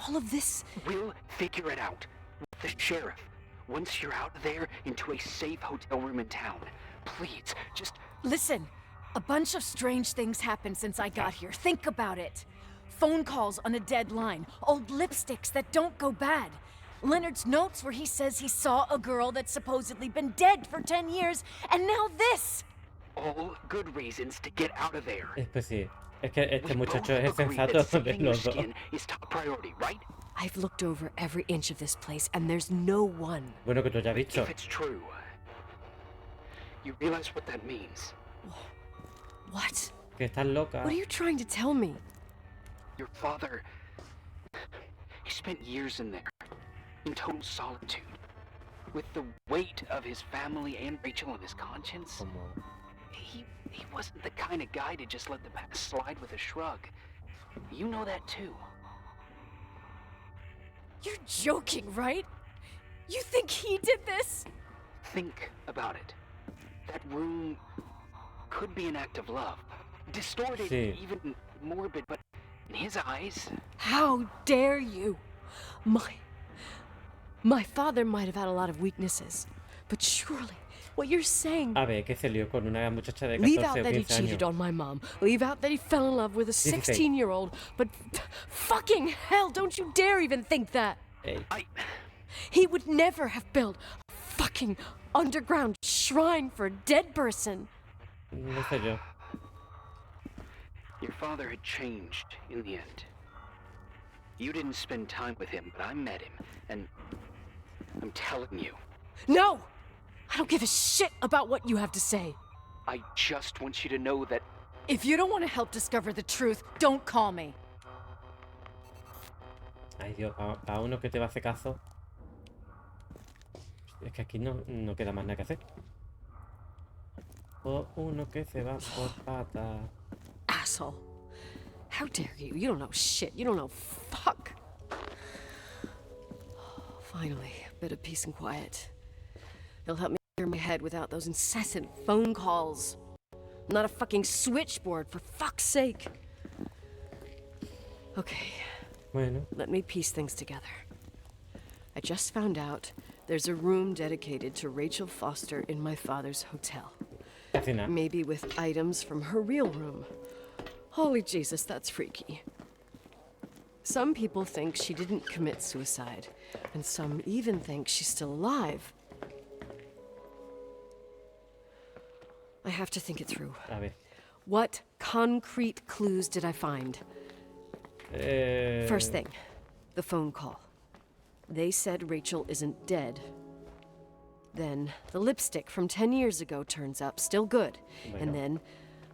all of this. We'll figure it out. With the sheriff. Once you're out there into a safe hotel room in town. Please, just... Listen, a bunch of strange things happened since I got here. Think about it. Phone calls on a dead line, old lipsticks that don't go bad. Leonard's notes where he says he saw a girl that's supposedly been dead for 10 years, and now this! all good reasons to get out of there. Pues sí. Es que este We muchacho both es agree sensato that de saving your los dos. skin is top priority, right? I've looked over every inch of this place, and there's no one. Bueno, que tú hayas visto. If it's true, you realize what that means. What? Que estás loca. What are you trying to tell me? Your father, he spent years in there, in total solitude, with the weight of his family and Rachel on his conscience. Como... He wasn't the kind of guy to just let the past slide with a shrug. You know that too. You're joking, right? You think he did this? Think about it. That room could be an act of love. Distorted, Sí. even morbid, but in his eyes, How dare you? My father might have had a lot of weaknesses, but surely what you're saying. A ver, que se lió con una muchacha de Leave 14 out o that he 15 cheated años. on my mom. Leave out that he fell in love with a 16. 16-year-old. But fucking hell, don't you dare even think that. Ey, He would never have built a fucking underground shrine for a dead person. no sé yo. your father had changed in the end. You didn't spend time with him, but I met him, and I'm telling you, No! I don't give a shit about what you have to say. I just want you to know that If you don't want to help discover the truth, don't call me. Ay, Dios, a uno que te va a hacer caso. Es que aquí no queda más nada que hacer. O uno que se va por pata. Asshole. How dare you? You don't know shit. You don't know fuck. Finally, a bit of peace and quiet. It'll help me clear my head without those incessant phone calls. I'm not a fucking switchboard, for fuck's sake. Okay, Bueno, let me piece things together. I just found out there's a room dedicated to Rachel Foster in my father's hotel. casi nada. Maybe with items from her real room. Holy Jesus, that's freaky. Some people think she didn't commit suicide, and some even think she's still alive. I have to think it through. A ver. What concrete clues did I find? First thing, the phone call. They said Rachel isn't dead. Then the lipstick from 10 years ago turns up, still good. Bueno. And then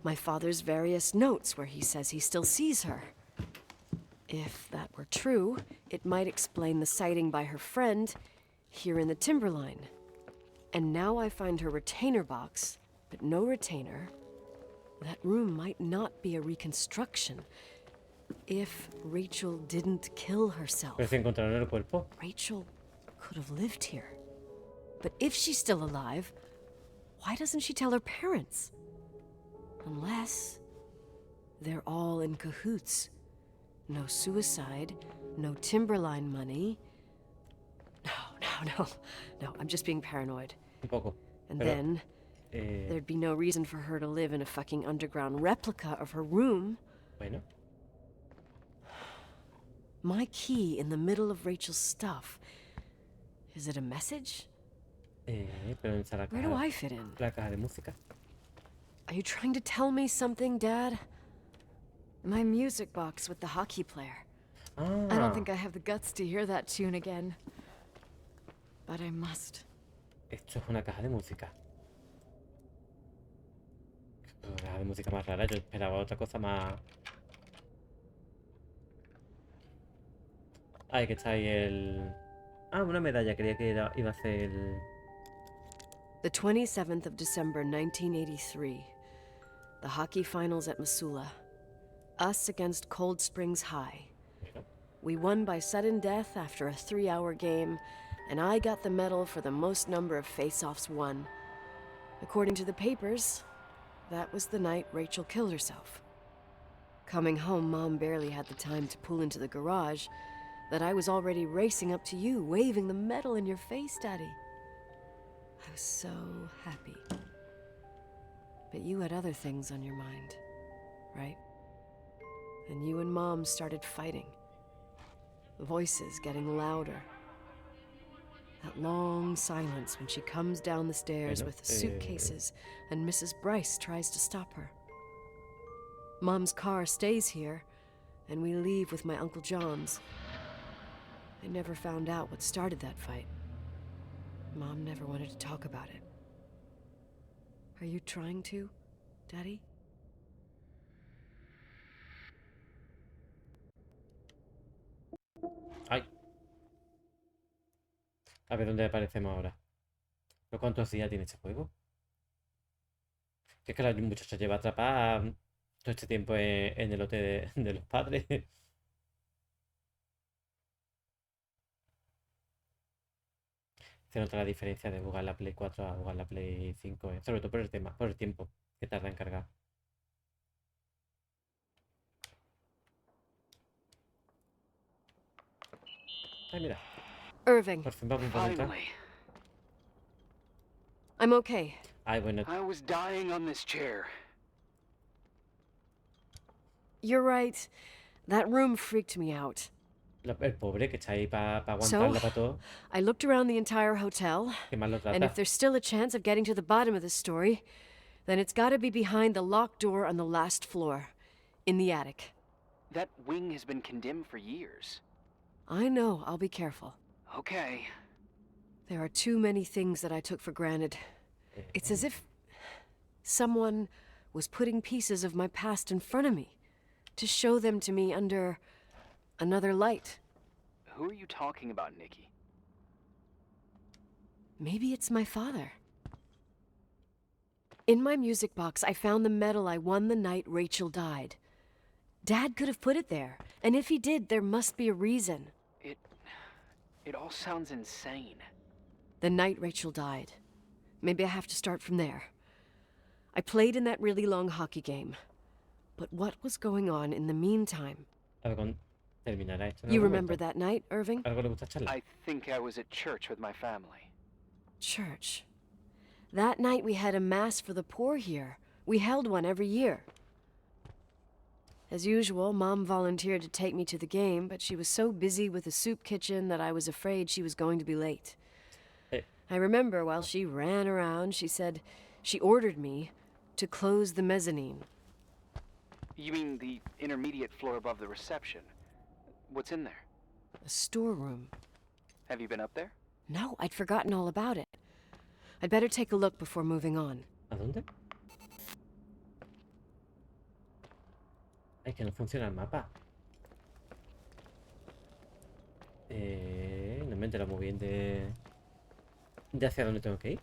my father's various notes where he says he still sees her. If that were true, it might explain the sighting by her friend here in the Timberline. And now I find her retainer box, but no retainer. That room might not be a reconstruction. If Rachel didn't kill herself, Pero se encontraron el cuerpo. Rachel could have lived here. But if she's still alive, why doesn't she tell her parents? Unless they're all in cahoots. no suicide, no Timberline money. No, I'm just being paranoid. Un poco. And Pero, then there'd be no reason for her to live in a fucking underground replica of her room. bueno. My key in the middle of Rachel's stuff. Is it a message? Pero ¿dónde está la Where do caja, I fit in? la caja de música? Are you trying to tell me something, Dad? My music box with the hockey player. I Ah, don't think I have the guts to hear that tune again. But I must. esto es una caja de música. Una caja de música más rara. Yo esperaba otra cosa más. Ay, que está ahí el. Ah, una medalla. Creía que iba a ser el. The 27th of December, 1983. The hockey finals at Missoula. Us against Cold Springs High. Bueno, We won by sudden death after a 3-hour game, and I got the medal for the most number of face-offs won. According to the papers, that was the night Rachel killed herself. Coming home, Mom barely had the time to pull into the garage that I was already racing up to you, waving the medal in your face, Daddy. I was so happy. But you had other things on your mind, right? And you and Mom started fighting. Voices getting louder. That long silence when she comes down the stairs Bueno, with the suitcases and Mrs. Bryce tries to stop her. Mom's car stays here, and we leave with my Uncle John's. I never found out what started that fight. Mom never wanted to talk about it. Are you trying to, Daddy? ay. A ver dónde aparecemos ahora. ¿Pero cuántos días tiene este juego? Que es que la muchacha lleva atrapada todo este tiempo en el hotel de los padres. Se nota la diferencia de jugar la Play 4 a jugar la Play 5, sobre todo por el tema, por el tiempo que tarda en cargar. Ay, mira, Irving, por fin vamos a poder entrar. Finally. I'm okay. Ay, bueno, I was dying on this chair. You're right. That room freaked me out. el pobre que está ahí para aguantarla para todo, I looked around the entire hotel, que mal lo and trata. if there's still a chance of getting to the bottom of this story, then it's gotta be behind the locked door on the last floor, in the attic. That wing has been condemned for years. I know, I'll be careful. Okay. There are too many things that I took for granted. It's as if someone was putting pieces of my past in front of me to show them to me under another light. Who are you talking about, Nikki? Maybe it's my father. In my music box, I found the medal I won the night Rachel died. Dad could have put it there, and if he did, there must be a reason. It all sounds insane. The night Rachel died. Maybe I have to start from there. I played in that really long hockey game. But what was going on in the meantime? A ver, cuando terminará esto. en You algún remember momento. that night, Irving? Algo le gusta charlar. I think I was at church with my family. Church. That night we had a mass for the poor here. We held one every year. As usual, Mom volunteered to take me to the game, but she was so busy with the soup kitchen that I was afraid she was going to be late. Eh. I remember while she ran around, she said she ordered me to close the mezzanine. You mean the intermediate floor above the reception? What's in there? A storeroom. Have you been up there? No, I'd forgotten all about it. I'd better take a look before moving on. ¿A dónde? Ay, que no funciona el mapa. No me entero muy bien de hacia dónde tengo que ir.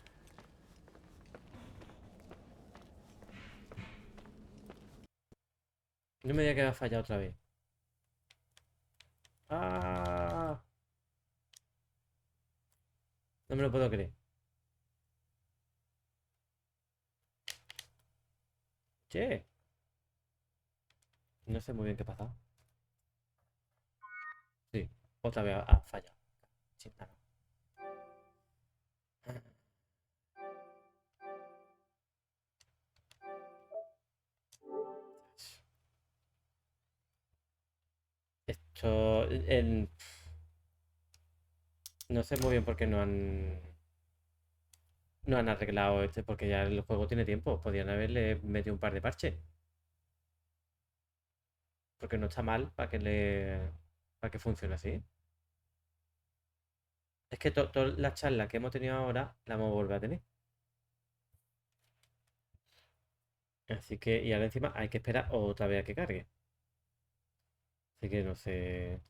No me diga que va a fallar otra vez. ¡Ah! No me lo puedo creer. Che. No sé muy bien qué ha pasado. Otra vez ha fallado. Sí, nada. Esto... No sé muy bien por qué no han arreglado este, porque ya el juego tiene tiempo. Podrían haberle metido un par de parches. Porque no está mal para que funcione así. Es que todas las charlas que hemos tenido ahora las vamos a volver a tener. Así que, y ahora encima hay que esperar otra vez a que cargue. Así que no sé.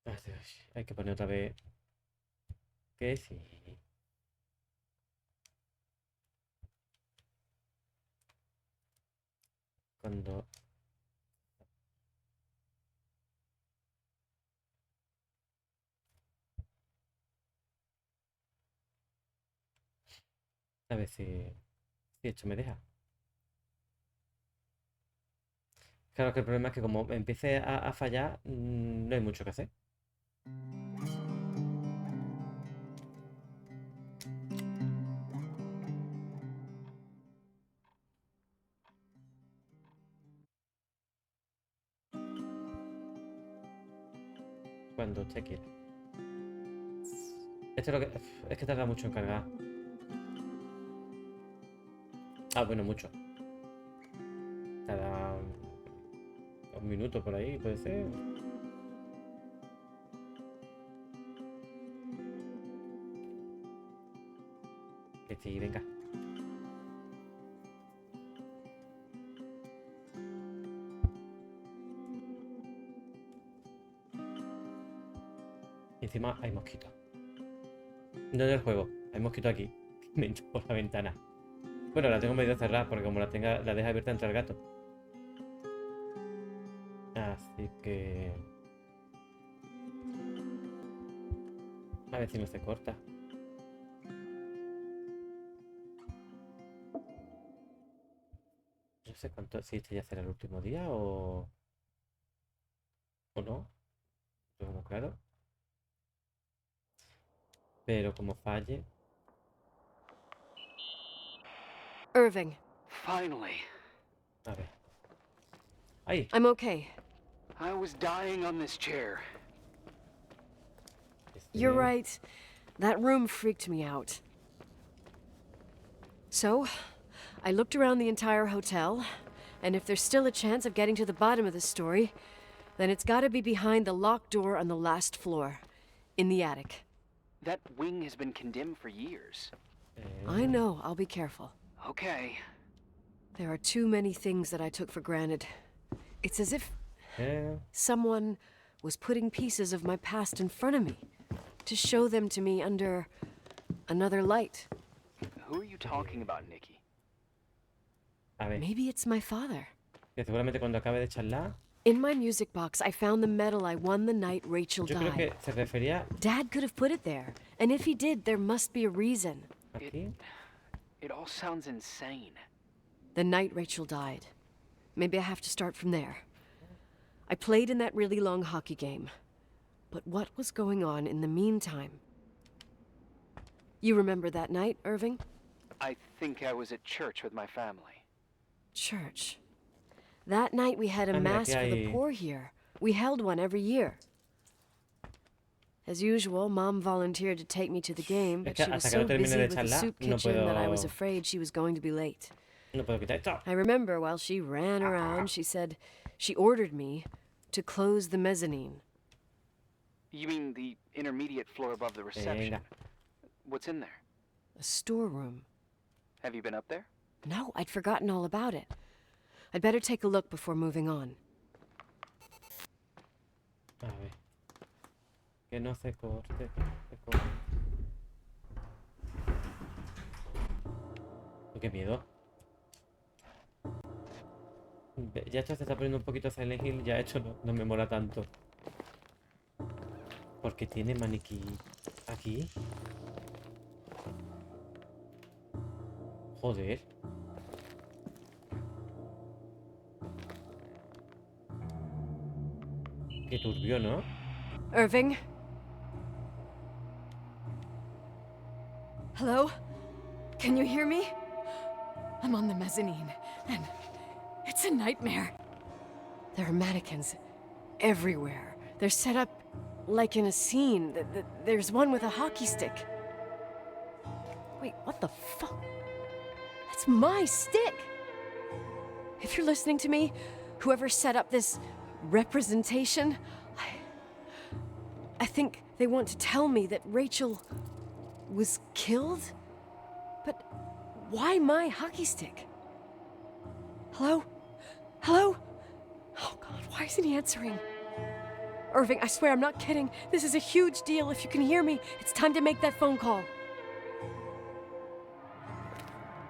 Ah, hay que poner otra vez. Que sí. Cuando. A ver si esto me deja. Claro que el problema es que como empiece a fallar, no hay mucho que hacer. Cuando usted quiera. Esto es lo que. Es que tarda mucho en cargar. Ah, bueno, mucho. Tarda un minuto por ahí, puede ser. Que sí, venga. Y encima hay mosquitos. No en el juego, hay mosquitos aquí. Me entro por la ventana. Bueno, la tengo medio cerrada porque como la deja abierta entra el gato. Así que... A ver si no se corta. No sé cuánto... Si este ya será el último día o... O no. No tengo claro. Pero como falle... Irving, Finally. A ver. ¡Ay! I'm okay. I was dying on this chair. You're right. That room freaked me out. So, I looked around the entire hotel, and if there's still a chance of getting to the bottom of the story, then it's gotta be behind the locked door on the last floor, in the attic. That wing has been condemned for years. I know, I'll be careful. Okay. There are too many things that I took for granted. It's as if someone was putting pieces of my past in front of me to show them to me under another light. Who are you talking about, Nikki? A ver. Maybe it's my father. Que seguramente cuando acabe de charlar... In my music box, I found the medal I won the night Rachel Yo creo que died. se refería Dad could have put it there, and if he did, there must be a reason. aquí. It all sounds insane. The night Rachel died. Maybe I have to start from there. I played in that really long hockey game. But what was going on in the meantime? You remember that night, Irving? I think I was at church with my family. Church. That night we had a Ah, mira, mass aquí for the hay- poor here. We held one every year. As usual, Mom volunteered to take me to the game, but que she was hasta que so no termine busy de with the charlar, soup no kitchen that I was puedo- afraid she was going to be late. No puedo quitar esto. I remember while she ran around, she said she ordered me to close the mezzanine. You mean the intermediate floor above the reception? Venga. What's in there? A storeroom. Have you been up there? No, I'd forgotten all about it. I'd better take a look before moving on. A ver. Que no se corte. Que no se corte. Uy, qué miedo. Ya esto se está poniendo un poquito Silent Hill. Ya esto no me mola tanto. porque tiene maniquí aquí. Joder. Qué turbio, ¿no? Irving? Hello? Can you hear me? I'm on the mezzanine, and it's a nightmare. There are mannequins everywhere. They're set up like in a scene. There's one with a hockey stick. Wait, what the fuck? That's my stick! If you're listening to me, whoever set up this representation, I think they want to tell me that Rachel was killed? But why my hockey stick? Hello? Hello? Oh God, why isn't he answering? Irving, I swear I'm not kidding. This is a huge deal. If you can hear me, it's time to make that phone call.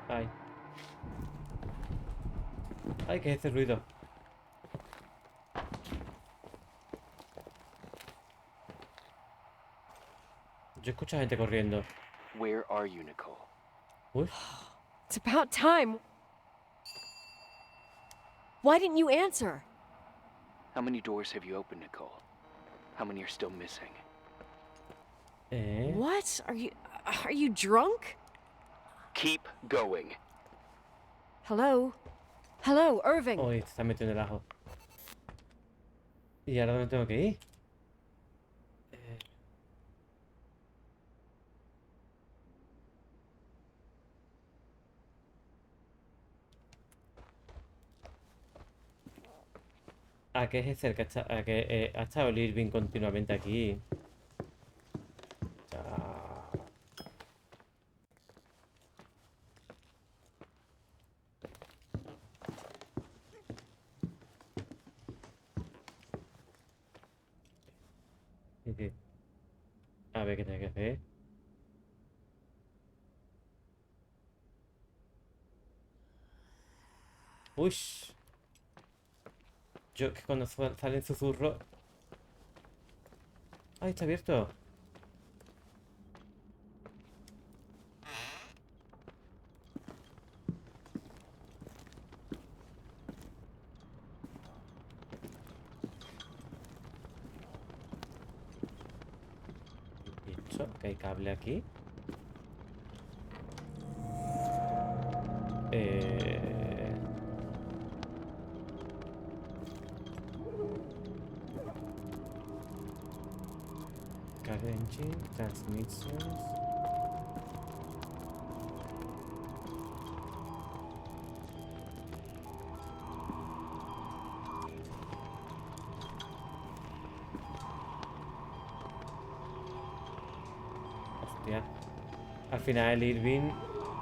Ay. Ay, ¿qué es ese ruido? Yo escucho a gente corriendo. Where are you, Nicole? Uy. It's about time. Why didn't you answer? How many doors have you opened, Nicole? How many are still missing? What? Are you drunk? Keep going. Hello? Hello, Irving. Uy, se está metiendo el ajo. ¿Y ahora dónde tengo que ir? ¿A qué es cerca? ¿A que ha estado el Irving continuamente aquí? Ah. Sí. A ver qué tengo que hacer. Uy. Yo que cuando salen susurros. ¡Ay, está abierto! ¿Y esto? ¿Que hay cable aquí? Car engine, transmissions. Hostia. Al final el Irving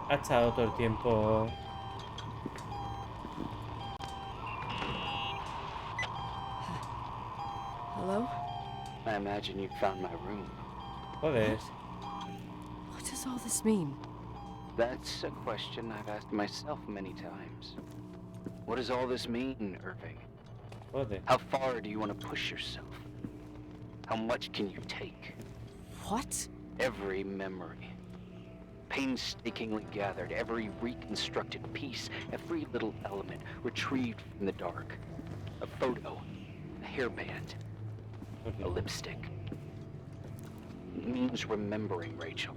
ha estado todo el tiempo. Hello? I imagine you found my room. Joder. What does all this mean? That's a question I've asked myself many times. What does all this mean, Irving? Joder. How far do you want to push yourself? How much can you take? What? Every memory, painstakingly gathered, every reconstructed piece, every little element retrieved from the dark. A photo, a hairband, a lipstick. It means remembering, Rachel.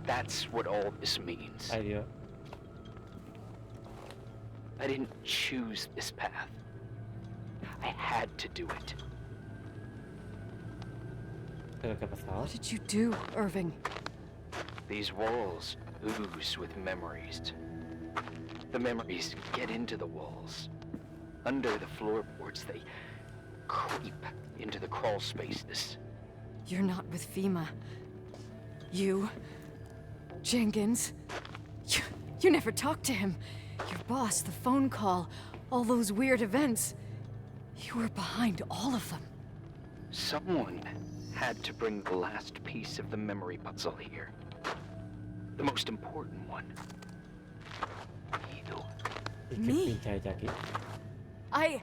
That's what all this means. Ay, Dios. I didn't choose this path. I had to do it. ¿Pero qué ha pasado? What did you do, Irving? These walls ooze with memories. The memories get into the walls. Under the floorboards, they creep into the crawl spaces. You're not with FEMA. You... Jenkins... You never talked to him. Your boss, the phone call, all those weird events. You were behind all of them. Someone had to bring the last piece of the memory puzzle here. The most important one. You. ¿Y qué Me? pincha ella aquí? I...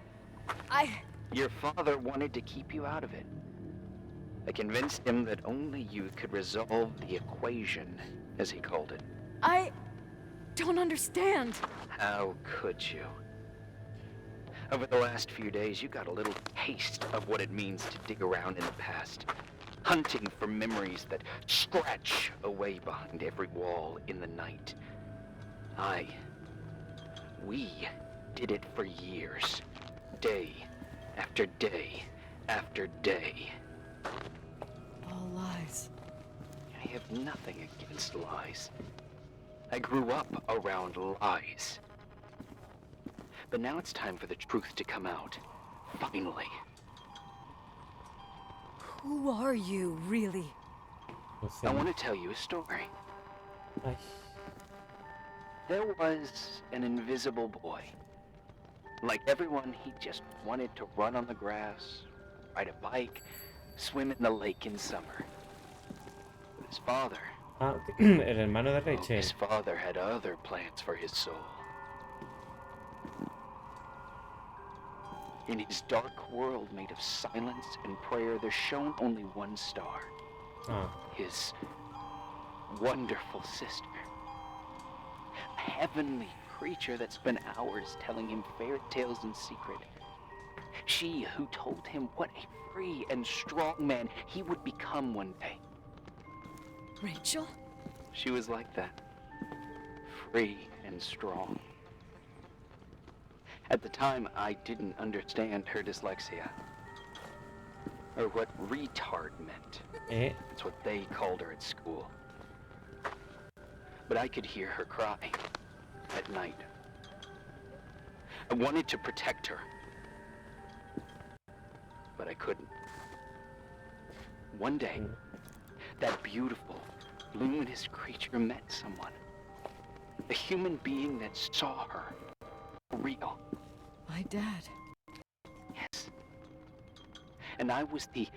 Your father wanted to keep you out of it. I convinced him that only you could resolve the equation, as he called it. I don't understand. How could you? Over the last few days, you got a little taste of what it means to dig around in the past, hunting for memories that scratch away behind every wall in the night. We did it for years, day after day after day. All lies. I have nothing against lies. I grew up around lies. But now it's time for the truth to come out. Finally. Who are you, really? Pues I sí. want to tell you a story. Ay, There was an invisible boy. Like everyone, he just wanted to run on the grass, ride a bike, swim in the lake in summer. But his father, Ah, el hermano de oh, Rachel. his father had other plans for his soul. In his dark world made of silence and prayer, there shone only one star. Ah, His wonderful sister. A heavenly creature that spent hours telling him fairy tales in secret. She who told him what a free and strong man he would become one day. Rachel? She was like that. Free and strong. At the time, I didn't understand her dyslexia. Or what retard meant. eh, That's what they called her at school. But I could hear her cry at night. I wanted to protect her. But I couldn't. One day, that beautiful, luminous creature met someone. A human being that saw her. For real. My dad. Yes. And I was the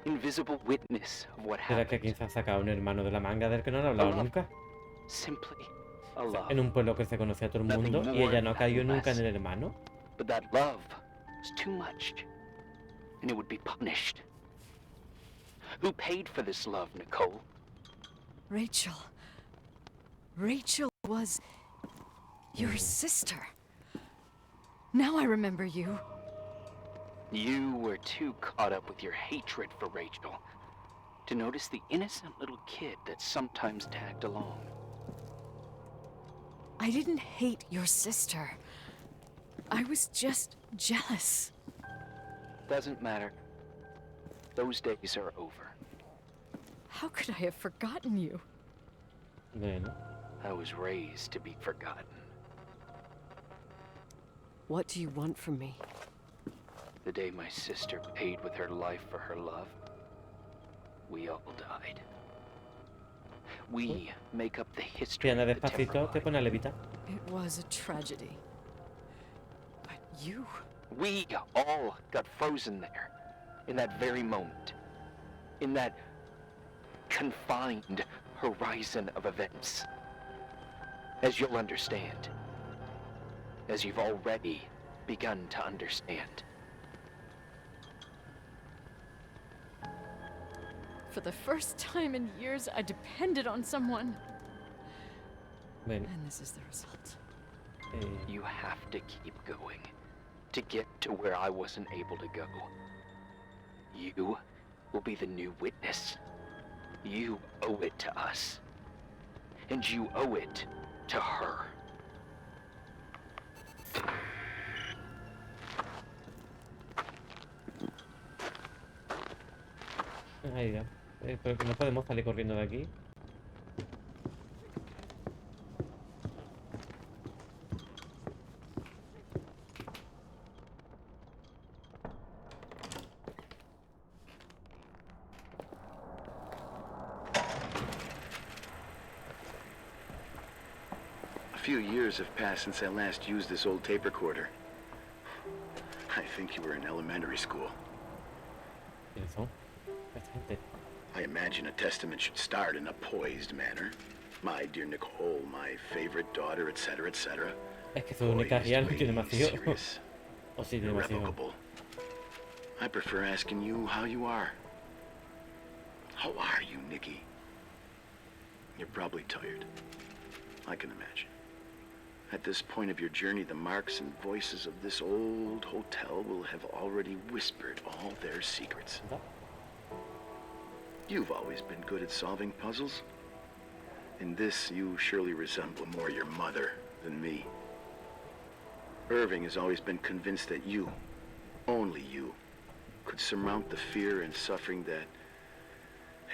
invisible witness of what ¿será que happened. quizás ha sacado un hermano de la manga del que no han hablado Hola. nunca? Simply a love. En un pueblo que se conocía a todo el Nothing mundo y more, ella no ha caído nothing nunca en less. el hermano. But that love was too much. And it would be punished. Who paid for this love, Nicole? Rachel. Rachel was your sister. Now I remember you. You were too caught up with your hatred for Rachel to notice the innocent little kid that sometimes tagged along. I didn't hate your sister. I was just jealous. Doesn't matter. Those days are over. How could I have forgotten you? Bueno, I was raised to be forgotten. What do you want from me? The day my sister paid with her life for her love, we all died. We make up the history si anda of the despacito, te Timberline. pone a levitar. It was a tragedy. But you... We all got frozen there, in that very moment, in that confined horizon of events. As you'll understand, as you've already begun to understand. For the first time in years, I depended on someone. Bueno, And this is the result. You have to keep going to get to where I wasn't able to go. You will be the new witness. You owe it to us. And you owe it to her. ahí ya. Pero que no podemos salir corriendo de aquí. A few years have passed since I last used this old tape recorder. I think you were in elementary school. ¿Quiénes son? Esta gente. I imagine a testament should start in a poised manner. My dear Nicole, my favorite daughter, etc., etc. Es que su única guía no tiene más hijos. serious, O sí tiene más hijos. irrevocable. I prefer asking you how you are. How are you, Nikki? You're probably tired. I can imagine. At this point of your journey, the marks and voices of this old hotel will have already whispered all their secrets. ¿Verdad? You've always been good at solving puzzles. In this, you surely resemble more your mother than me. Irving has always been convinced that you, only you, could surmount the fear and suffering that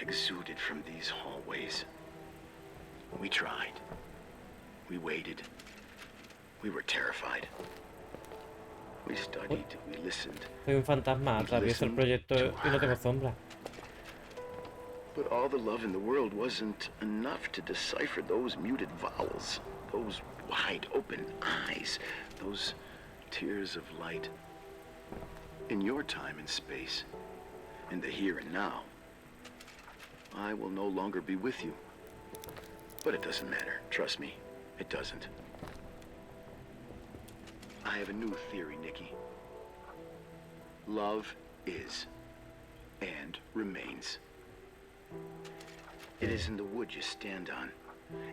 exuded from these hallways. We tried. We waited. We were terrified. We studied. We listened. Soy un fantasma, atravieso el proyecto y no tengo sombra. But all the love in the world wasn't enough to decipher those muted vowels, those wide open eyes, those tears of light. In your time and space, in the here and now, I will no longer be with you. But it doesn't matter, trust me, it doesn't. I have a new theory, Nikki. Love is, and remains. It is in the wood you stand on,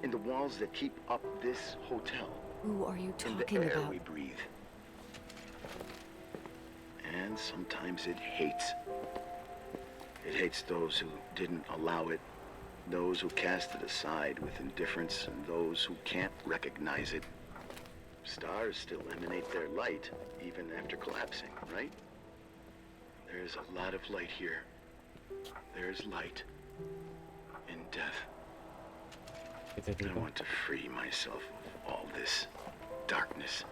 in the walls that keep up this hotel, Who are you in the talking air about? we breathe. And sometimes it hates. It hates those who didn't allow it, those who cast it aside with indifference, and those who can't recognize it. Stars still emanate their light, even after collapsing, right? There's a lot of light here. There's light in death. ¿Qué te I digo? want to free myself of all this darkness.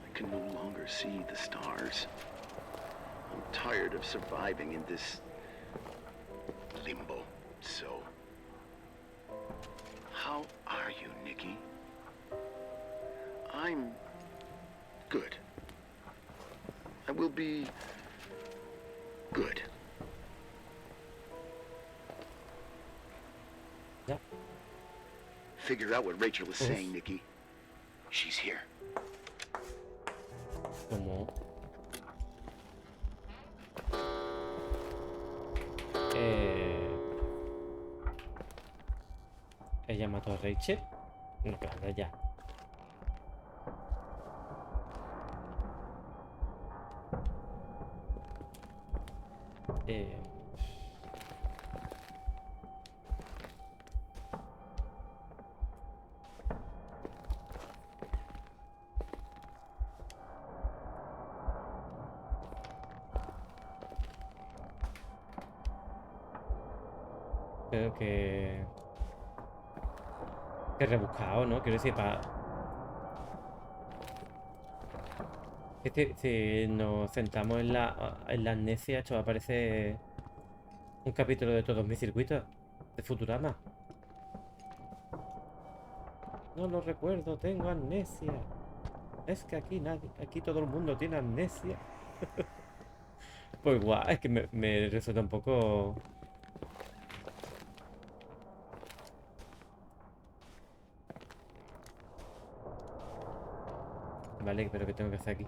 I can no longer see the stars. I'm tired of surviving in this limbo. So, how are you, Nikki? I'm good. I will be good. Ya. Figure out what Rachel is saying, Nikki. She's here. Como... Ella mató a Rachel. No, claro, ya. Eh... Creo que rebuscado, ¿no? Quiero decir, para... Si nos centramos en la amnesia, esto aparece un capítulo de todos mis circuitos de Futurama. No lo recuerdo, tengo amnesia. Es que aquí todo el mundo tiene amnesia. Pues guau, es que me resulta un poco... Vale, pero ¿qué tengo que hacer aquí?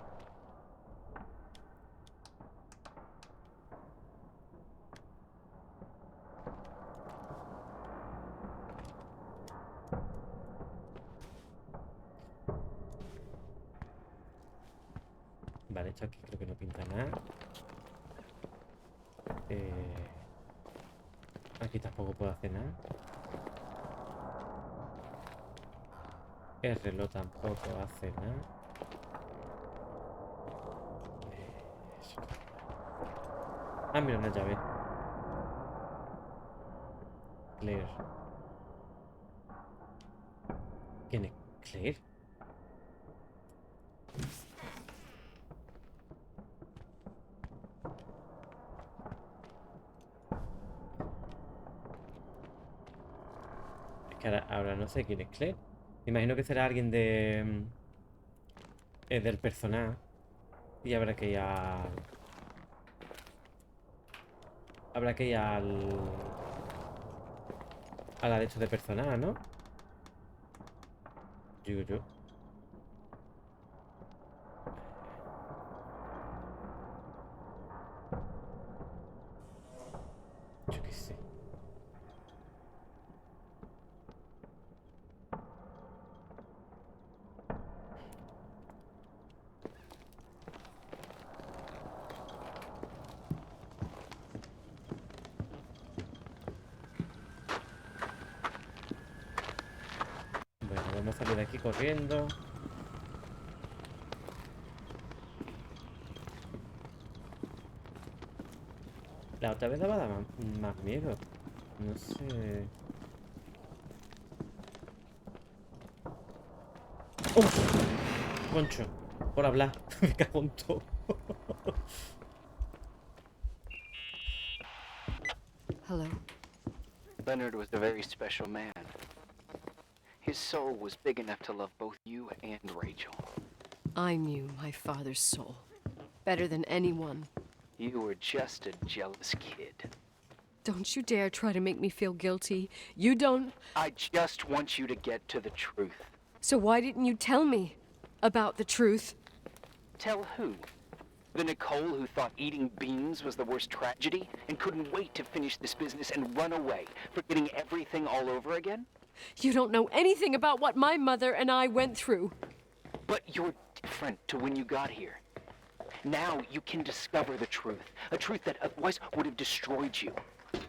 Vale, esto aquí creo que no pinta nada. Aquí tampoco puedo hacer nada. El reloj tampoco hace nada. Ah, mira, una llave. Claire. ¿Quién es Claire? Es que ahora no sé quién es Claire. Me imagino que será alguien del personal. Y habrá que ir a... Habrá que ir a la de hecho de personal, ¿no? Digo yo. Podemos salir de aquí corriendo. La otra vez daba más miedo. No sé. ¡Oh! Concho. Por hablar. Me cago en todo. Hello. Leonard was a very special man. His soul was big enough to love both you and Rachel. I knew my father's soul better than anyone. You were just a jealous kid. Don't you dare try to make me feel guilty. You don't. I just want you to get to the truth. So why didn't you tell me about the truth? Tell who? The Nicole who thought eating beans was the worst tragedy and couldn't wait to finish this business and run away, forgetting everything all over again? You don't know anything about what my mother and I went through. But you're different to when you got here. Now you can discover the truth, a truth that otherwise would have destroyed you.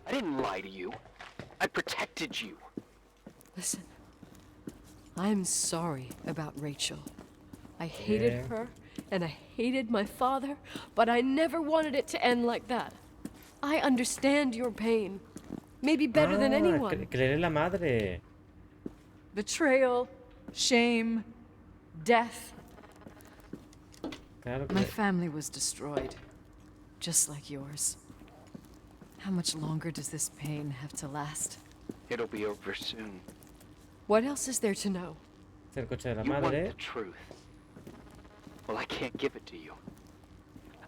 I didn't lie to you. I protected you. Listen, I'm sorry about Rachel. I hated Yeah. her, and I hated my father, but I never wanted it to end like that. I understand your pain. Maybe better than anyone. Que eres la madre. Betrayal, shame, death. Claro que My family was destroyed, just like yours. How much longer does this pain have to last? It'll be over soon. What else is there to know? es el coche de la You want madre. the truth. Well, I can't give it to you.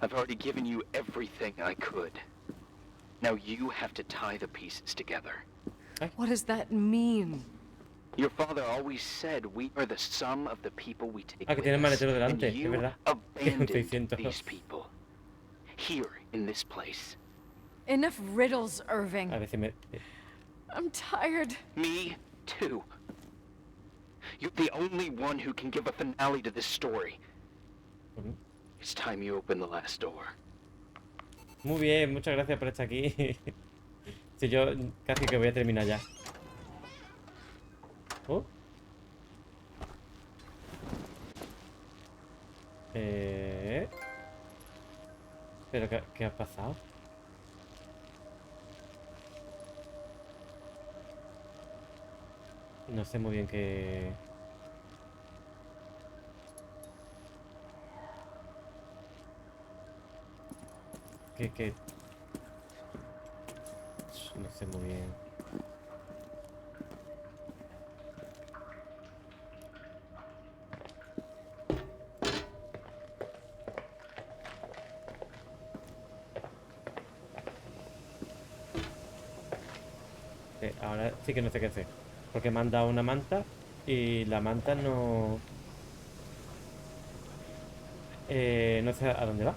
I've already given you everything I could. Now you have to tie the pieces together. What does that mean? Your father always said we are the sum of the people we take Ah, que with tiene el us, maletero delante, and es you verdad. abandoned 600. these people. Here, in this place. Enough riddles, Irving. A ver si me. I'm tired. Me, too. You're the only one who can give a finale to this story. Ujú. It's time you open the last door. Muy bien, muchas gracias por estar aquí. Si yo casi que voy a terminar ya. Oh. ¿Pero qué ha pasado? No sé muy bien qué... ¿Qué? No sé muy bien. Ahora sí que no sé qué hacer. Porque me han dado una manta y la manta no... no sé a dónde va.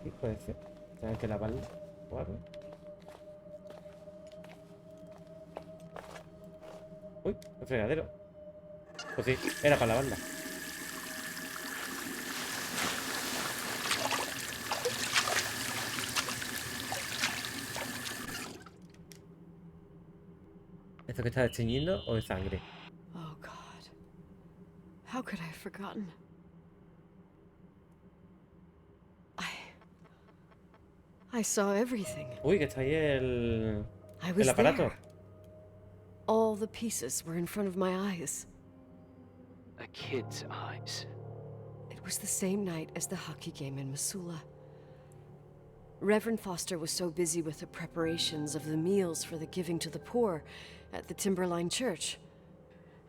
Sí, puede ser. Tengo que lavarla o algo. Uy, el fregadero. Pues sí, era para lavarla. ¿Esto que está desteñiendo o es sangre? Oh, God. How could I have forgotten? I saw everything. Uy, que está ahí I was el aparato. there. All the pieces were in front of my eyes. A kid's eyes. It was the same night as the hockey game in Missoula. Reverend Foster was so busy with the preparations of the meals for the giving to the poor at the Timberline Church.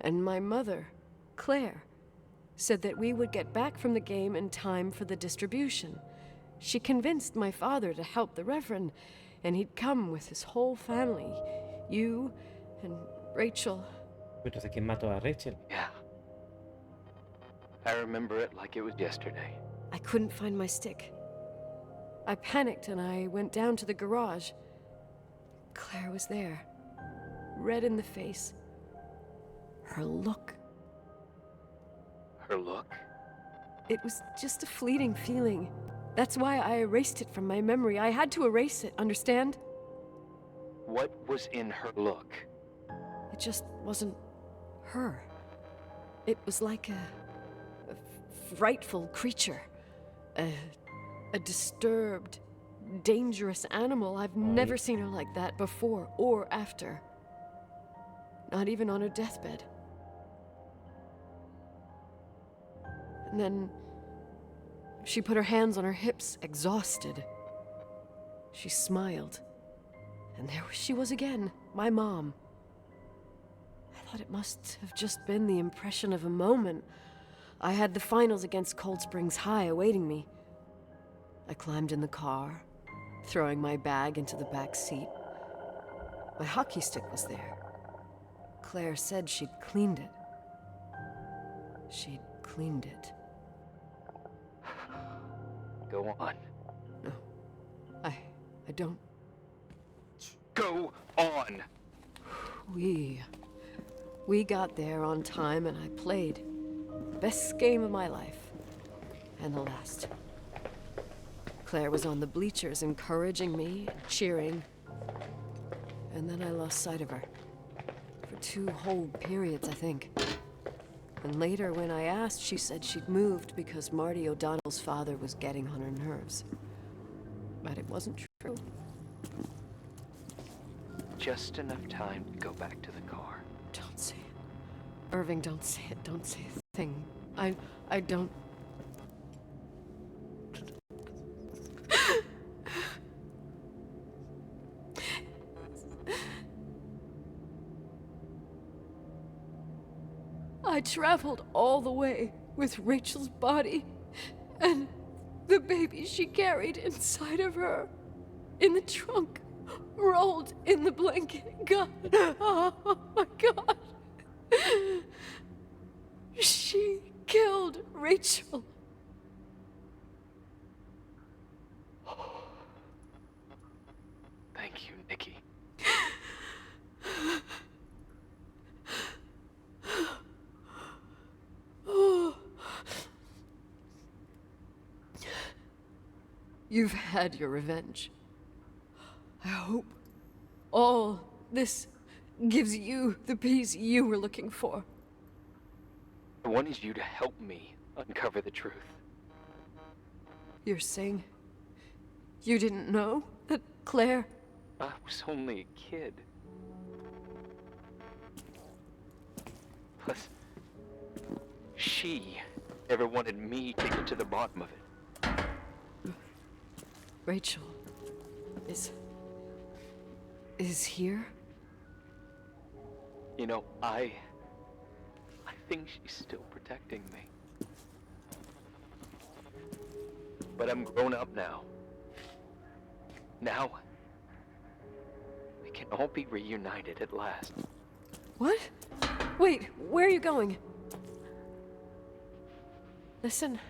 And my mother, Claire, said that we would get back from the game in time for the distribution. She convinced my father to help the Reverend, and he'd come with his whole family. You and Rachel. Entonces, ¿quién mató a Rachel? Yeah. I remember it like it was yesterday. I couldn't find my stick. I panicked and I went down to the garage. Claire was there, red in the face. Her look. Her look? It was just a fleeting feeling. That's why I erased it from my memory. I had to erase it, understand? What was in her look? It just wasn't her. It was like a frightful creature. A disturbed, dangerous animal. I've never seen her like that before or after. Not even on her deathbed. And then she put her hands on her hips, exhausted. She smiled. And there she was again, my mom. I thought it must have just been the impression of a moment. I had the finals against Cold Springs High awaiting me. I climbed in the car, throwing my bag into the back seat. My hockey stick was there. Claire said she'd cleaned it. She'd cleaned it. Go on. No, I don't. Go on! We got there on time and I played. Best game of my life. And the last. Claire was on the bleachers encouraging me, cheering. And then I lost sight of her. For 2 whole periods, I think. And later, when I asked, she said she'd moved because Marty O'Donnell's father was getting on her nerves. But it wasn't true. Just enough time to go back to the car. Don't say it. Irving, don't say it. Don't say a thing. I don't... I traveled all the way with Rachel's body and the baby she carried inside of her in the trunk, rolled in the blanket. God, oh my God. She killed Rachel. Thank you, Nikki. You've had your revenge. I hope all this gives you the peace you were looking for. I wanted you to help me uncover the truth. You're saying you didn't know that Claire... I was only a kid. Plus, she never wanted me to get to the bottom of it. Rachel is here? You know, I think she's still protecting me. But I'm grown up now. Now, we can all be reunited at last. What? Wait, where are you going? Listen,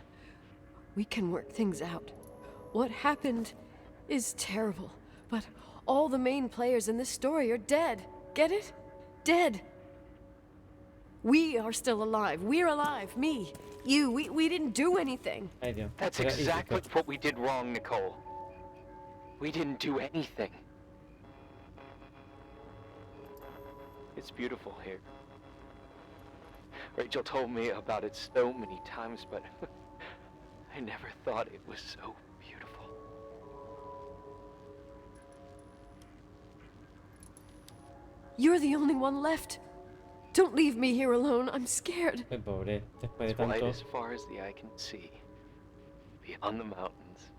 we can work things out. What happened is terrible, but all the main players in this story are dead. Get it? Dead. We are still alive. We're alive. Me, you, we didn't do anything. Ay, Dios. That's Era exactly ilícito. what we did wrong, Nicole. We didn't do anything. It's beautiful here. Rachel told me about it so many times, but I never thought it was so beautiful. You're the only one left. Don't leave me here alone. I'm scared. Ay, pobre, después de It's white tanto. as far as the eye can see, beyond the mountains.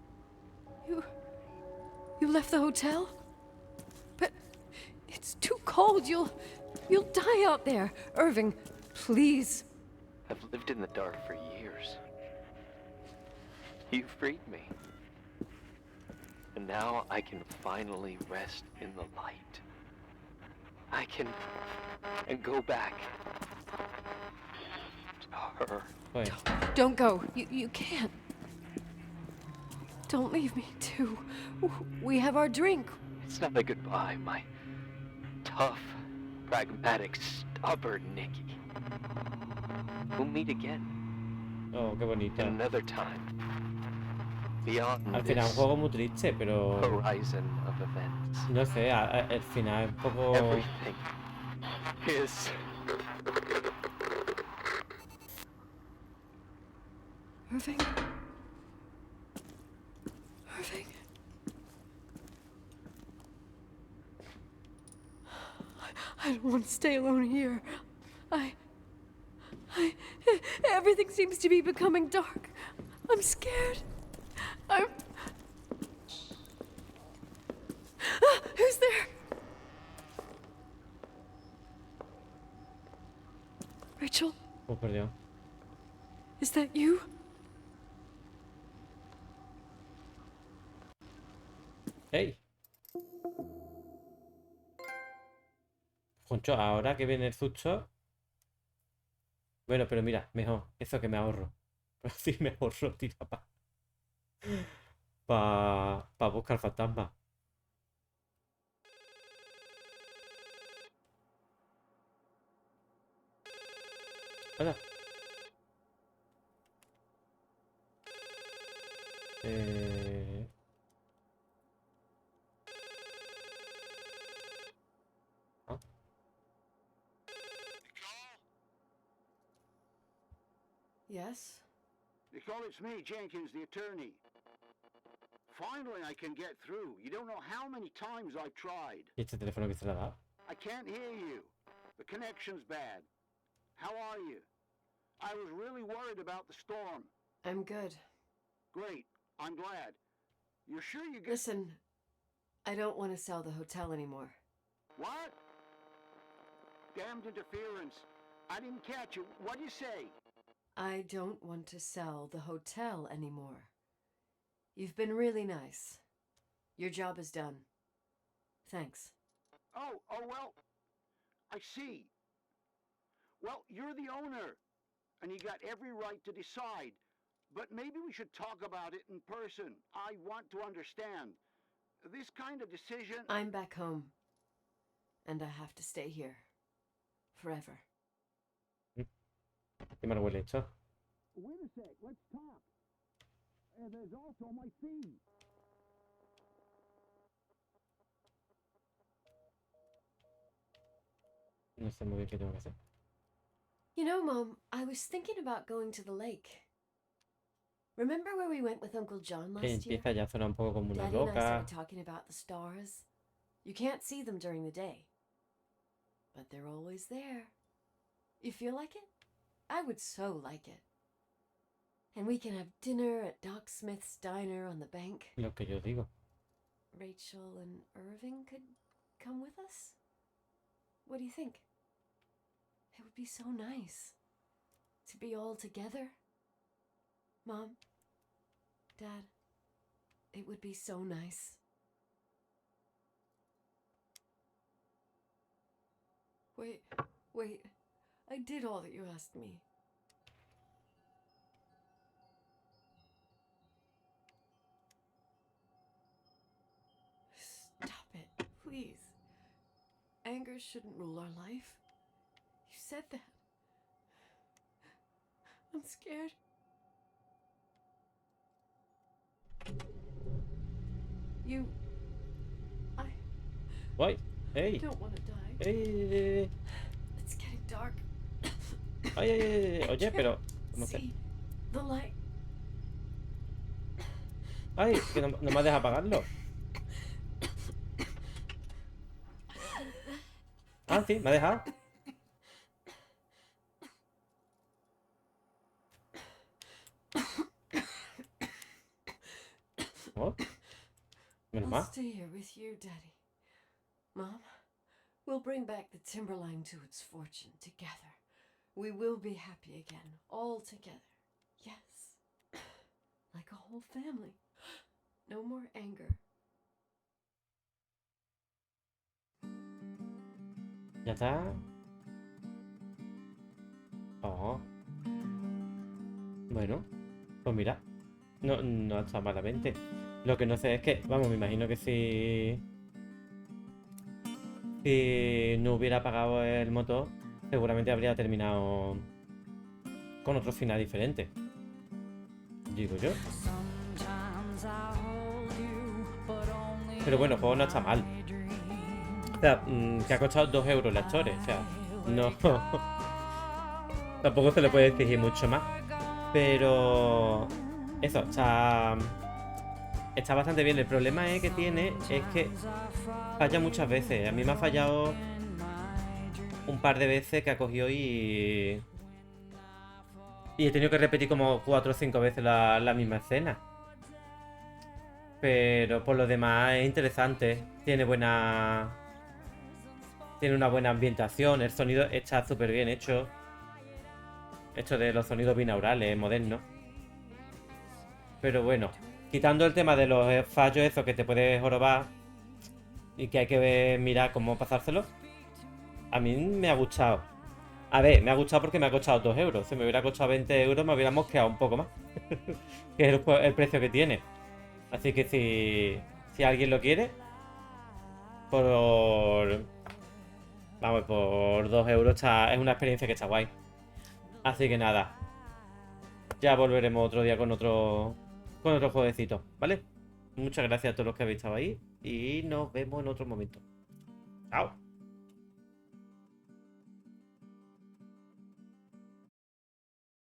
You left the hotel? But it's too cold. You'll die out there. Irving, please. I've lived in the dark for years. You freed me. And now I can finally rest in the light. I can go back to her. Pues, Don't go. You can't. Don't leave me too. We have our drink. It's not a goodbye, my tough, pragmatic, stubborn Nikki. We'll meet again Oh, qué bonito. in another time. Beyond Al final es un this juego muy triste, pero horizon of events. no sé, el final es un poco... Everything is Irving? Irving? I don't want to stay alone here. Everything seems to be becoming dark. I'm scared. Who's there? Rachel, Oh, por Dios. is that you? ¡Ey! Concho, ahora que viene el susto... Bueno, pero mira, mejor. Eso que me ahorro. Sí, me ahorro, tira pa buscar fantasmas. Hola. Ah, Yes? Nicole, it's me, Jenkins, the attorney. Finally, I can get through. You don't know how many times I've tried. ¿y este teléfono que se le ha dado? I can't hear you. The connection's bad. How are you? I was really worried about the storm. I'm good. Great. I'm glad. You're sure you get... Listen, I don't want to sell the hotel anymore. What? Damned interference. I didn't catch you. What'd you say? I don't want to sell the hotel anymore. You've been really nice. Your job is done. Thanks. Oh, well, I see. Well, you're the owner, and you got every right to decide. But maybe we should talk about it in person. I want to understand. This kind of decision... I'm back home. And I have to stay here. Forever. Qué mal huele esto. Wait a sec, let's talk. There's also my fee. No sé muy bien qué tengo que hacer. You know, Mom, I was thinking about going to the lake. Remember where we went with Uncle John Que last year? empieza ya a sonar un poco como una Daddy and I loca. started talking about the stars. You can't see them during the day. But they're always there. You feel like it? I would so like it. And we can have dinner at Doc Smith's diner on the bank. Lo que yo digo. Rachel and Irving could come with us? What do you think? It would be so nice to be all together. Mom, Dad, it would be so nice. Wait, I did all that you asked me. Stop it, please. Anger shouldn't rule our life. You said that. I'm scared. ¡Guay! I ¡Ey! don't want to die. ¡Ey! It's getting dark. ¡Ay, ay, ay! Oye, pero... ¿cómo se...? See the light. ¡Ay! Que no me deja apagarlo. Ah, sí, me ha dejado. Oh, menos I'll mal. stay here with you, Daddy. Mom, we'll bring back the Timberline to its fortune together. We will be happy again, all together. Yes. Like a whole family. No more anger. Ya está. Oh. Bueno, pues mira. No está malamente. Lo que no sé es que, vamos, me imagino que si... si no hubiera apagado el motor, seguramente habría terminado con otro final diferente. Digo yo. Pero bueno, el juego no está mal. O sea, que ha costado 2 euros la Store. O sea, no. Tampoco se le puede exigir mucho más. Pero eso, está bastante bien. El problema que tiene es que falla muchas veces. A mí me ha fallado un par de veces que ha cogido y he tenido que repetir como 4 o 5 veces la misma escena. Pero por lo demás es interesante. Tiene una buena ambientación. El sonido está súper bien hecho. Esto de los sonidos binaurales, modernos. Pero bueno, quitando el tema de los fallos esos que te puedes jorobar y que hay que mirar cómo pasárselo, a mí me ha gustado. A ver, me ha gustado porque me ha costado 2 euros. Si me hubiera costado 20 euros me hubiera mosqueado un poco más. Que es el precio que tiene. Así que si alguien lo quiere, por 2 euros es una experiencia que está guay. Así que nada, ya volveremos otro día con otro jueguecito, ¿vale? Muchas gracias a todos los que habéis estado ahí y nos vemos en otro momento. Chao.